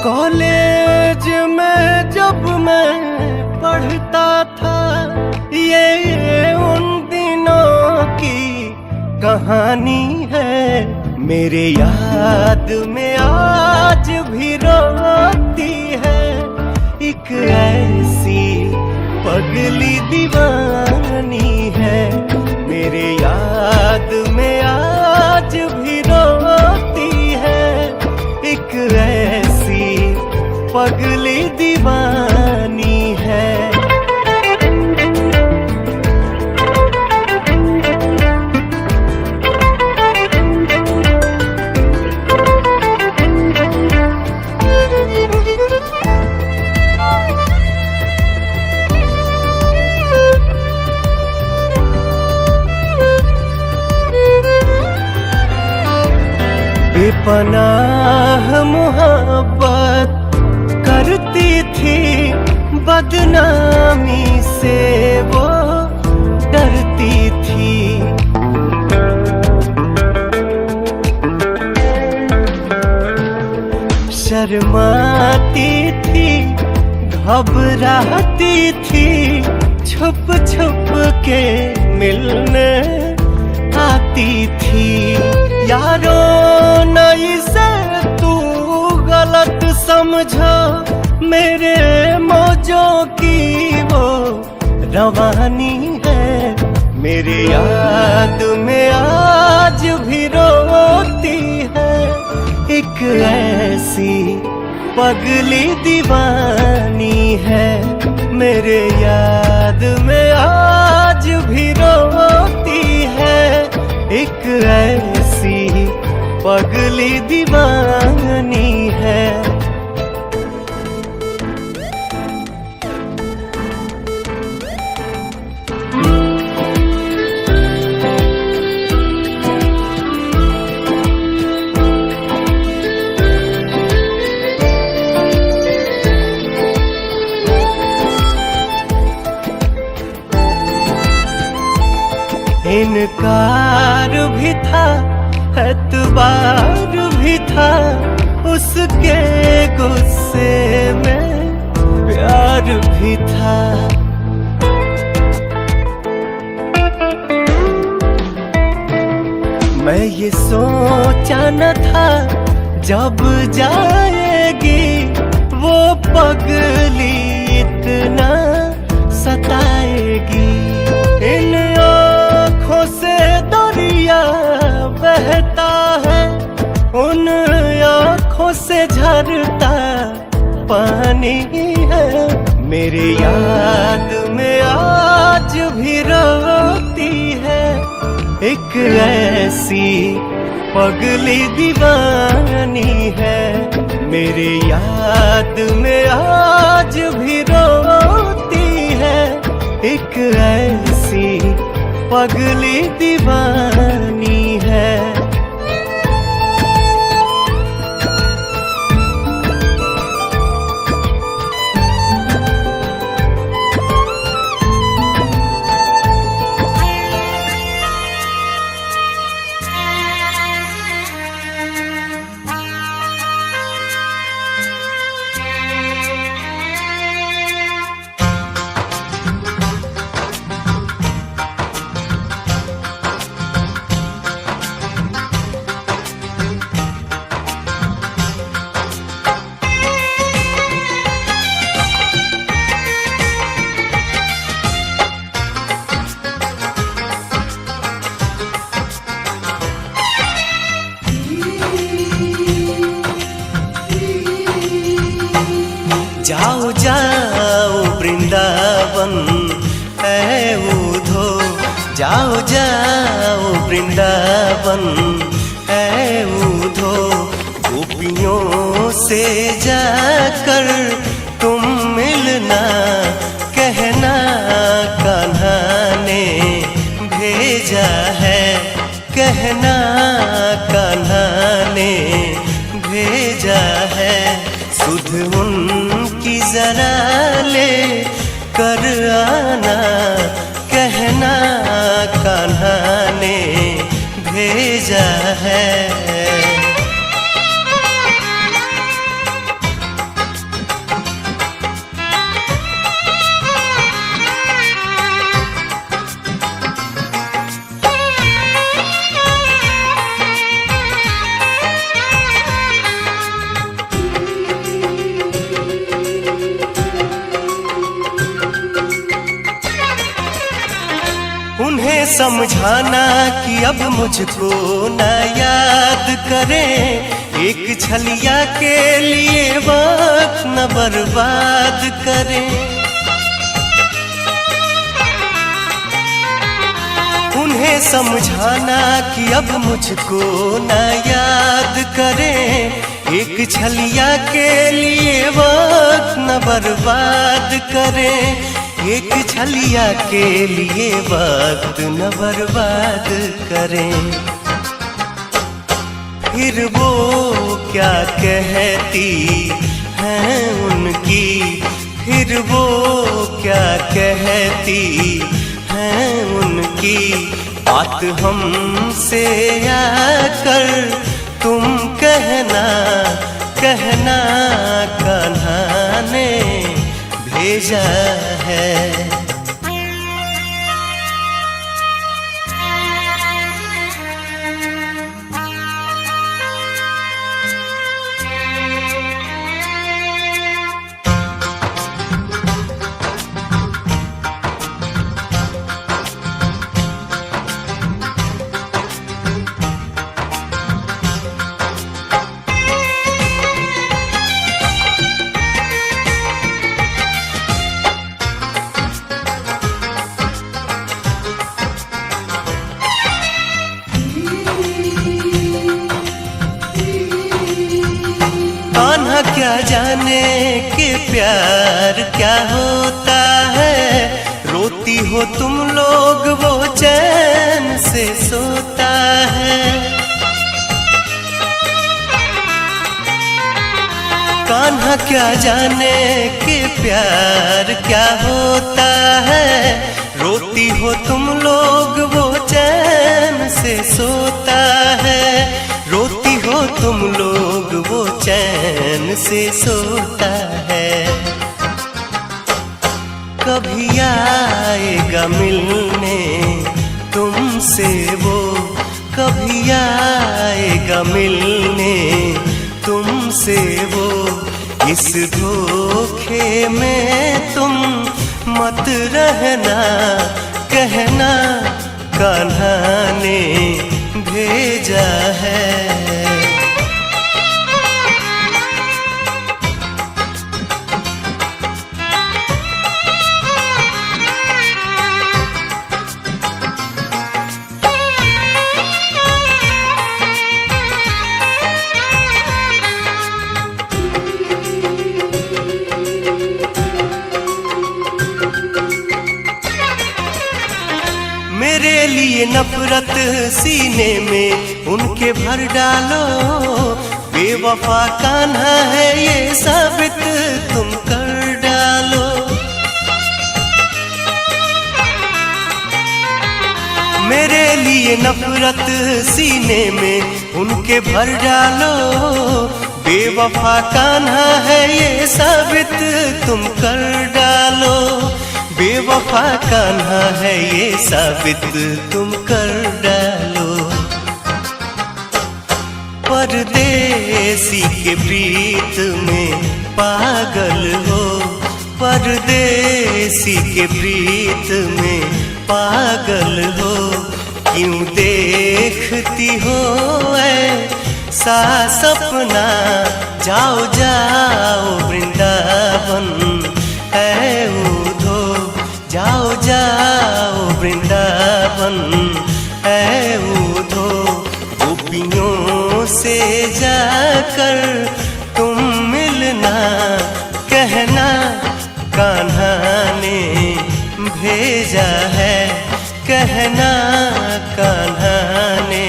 कॉलेज में जब मैं पढ़ता था, ये उन दिनों की कहानी है। मेरे याद में आज भी रोती है एक ऐसी पगली दीवानी है। मेरे याद में आज भी रोती है एक ऐसी पगली दीवानी है। बेपनाह मोहब्बत करती थी, बदनामी से वो डरती थी। शर्माती थी, घबराती थी, छुप छुप के मिलने आती थी। यारो नहीं से तू गलत समझो, मेरे मौजों की वो रवानी है। मेरे याद में आज भी रोती है एक ऐसी पगली दीवानी है। मेरे याद में आज भी रोती है एक ऐसी पगली दीवानी है। इनकार भी था, एतबार भी था, उसके गुस्से में प्यार भी था। मैं ये सोचा न था जब जाएगी वो पगली इतना सताएगी। इन आँखों से दरिया बहता है, उन आँखों से झरता पानी है। मेरे याद में आज भी रोती है एक ऐसी पगली दीवानी है। मेरे याद में आज भी रोती है पगली दीवानी है। जाओ जाओ वृंदावन है उधो, जाओ जाओ वृंदावन है उधो। गोपियों से जाकर तुम मिलना, कहना कान्हा ने भेजा है, कहना कान्हा ने भेजा है। सुध उनकी जरा ले कर आना, कहना कान्हा ने भेजा है। उन्हें समझाना कि अब मुझको न याद करें, एक छलिया के लिए वक्त न बर्बाद करें। उन्हें समझाना कि अब मुझको न याद करें, एक छलिया के लिए वक्त न बर्बाद करें। एक छलिया के लिए वक्त न बर्बाद करें। फिर वो क्या कहती हैं उनकी, फिर वो क्या कहती हैं उनकी। बात हमसे आकर तुम कहना, कहना कान्हा ने भेजा है। कान्हा क्या जाने कि प्यार क्या होता है, रोती हो तुम लोग वो चैन से सोता है। कान्हा क्या जाने कि प्यार क्या होता है, रोती हो तुम लोग वो चैन से सोता है। रोती हो तुम लोग वो चैन से सोता है। कभी आएगा मिलने तुमसे वो, कभी आएगा मिलने तुमसे वो। इस धोखे में तुम मत रहना, कहना कान्हा ने भेजा है। नफरत सीने में उनके भर डालो, बेवफा कान्हा है ये साबित तुम कर डालो। मेरे लिए नफरत सीने में उनके भर डालो, बेवफा कान्हा है ये साबित तुम कर डालो। बेवफा कान्हा है ये साबित तुम कर डालो। परदेसी के प्रीत में पागल हो, परदेसी के प्रीत में पागल हो। क्यों देखती हो ऐसा सपना, जाओ जाओ वृंदावन है उधो, जाओ जाओ वृंदावन है उधो। गोपियों से जाकर तुम मिलना, कहना कान्हा ने भेजा है, कहना कान्हा ने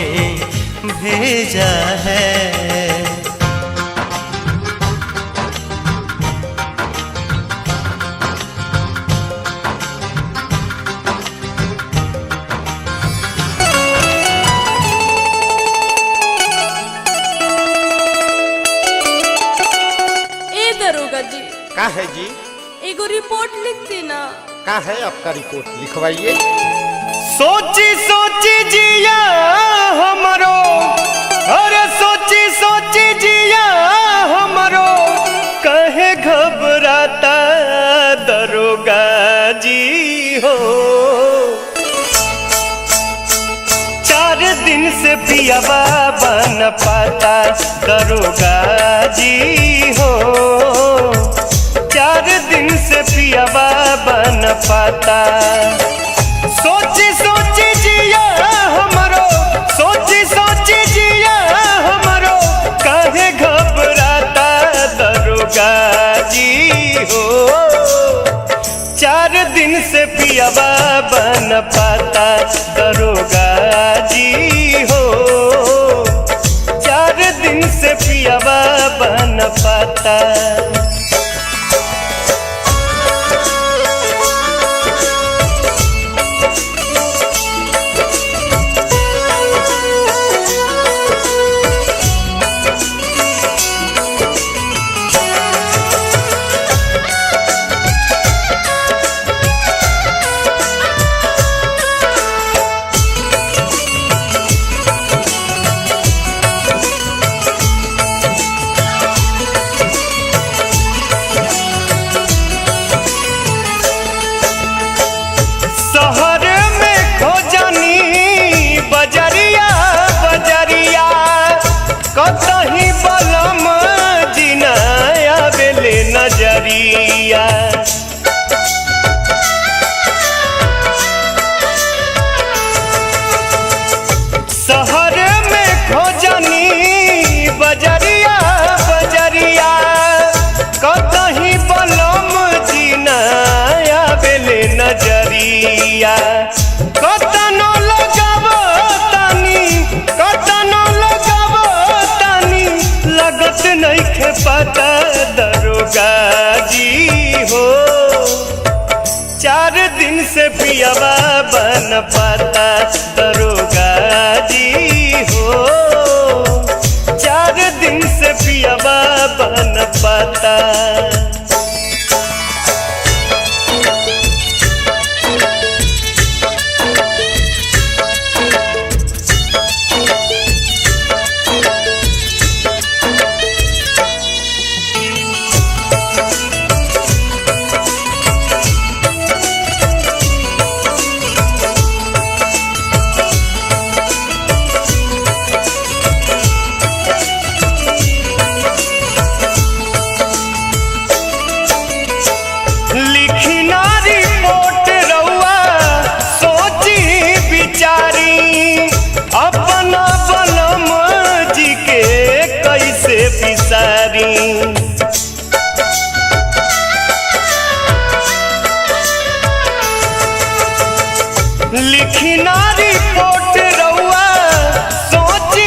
भेजा है। का है जी? एगो रिपोर्ट लिख देना। का है आपका रिपोर्ट लिखवाइए। सोची सोची जिया हमरो, अरे सोची सोची जिया हमरो, कहे घबराता दरोगा जी हो। 4 दिन से पिया बाबा न पाता दरोगा जी हो। 4 दिन से पिया बाबा न पाता। सोची सोची जिया हमरो, सोची सोची जिया हमरो, काहे घबराता दरोगा जी हो। 4 दिन से पिया बाबा न पाता दरोगा जी हो। 4 दिन से पिया बाबा न पाता। कतही बलम जिनाया बेले नजरिया। शहर में खोजनी बजरिया बजरिया, कतही बलम जिनाया बेले नजरिया। कतनो लगावो तानी, कतनो लगावो तानी, लगत नइखे पता दरोगा जी हो। 4 दिन से पिया बाबा न पाता दरोगा जी हो। 4 दिन से पिया बाबा न पाता। लिखी ना रिपोर्ट रउआ सोची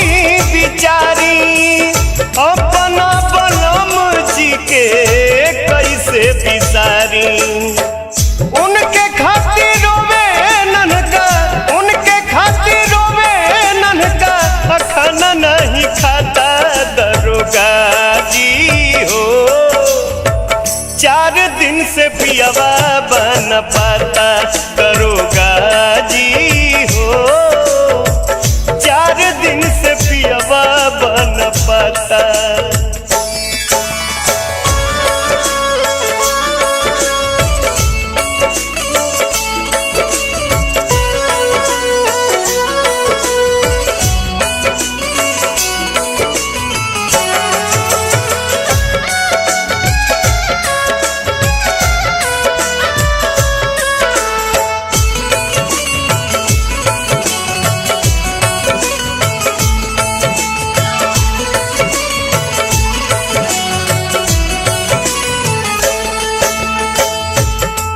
विचारी अपना बलम जी के कैसे बिसारी। उनके खातिर रोवे ननका, उनके खातिर रोवे ननका, खाना नहीं खाता दरोगा जी हो। 4 दिन से पियवा बन पाता दरोगा जी हो। 4 दिन से पियवा बन पाता।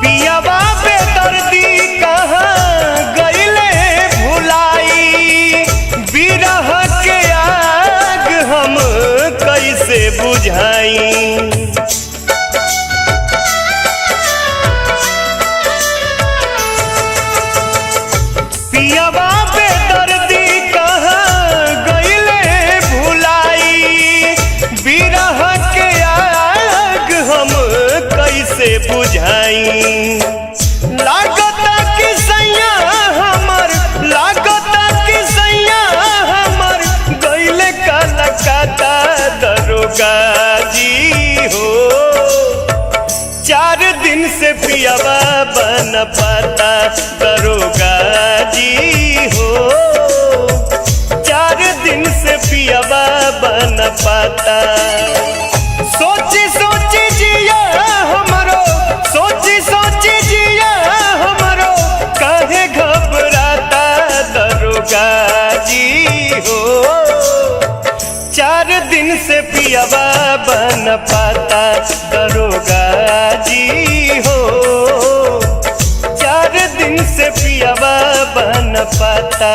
पियवा बेदर्दी कहाँ गइले भुलाई, बिरह के आग हम कैसे बुझाई। पियवा बेदर्दी कहाँ गइले भुलाई, बिरह के आग हम कैसे बुझाई। लागता कि सैया हमर, लागता कि सैया हमर गइले कलकत्ता दरोगा जी हो। 4 दिन से पियवा बन पाता दरोगा जी हो। 4 दिन से पियवा बन पाता। सोची सोची जिया हमरो, सोची सोची जिया हमरो, काहे घबराता दरोगा जी हो। 4 दिन से पियवा बन पाता दरोगा जी हो। 4 दिन से पियवा बन पाता।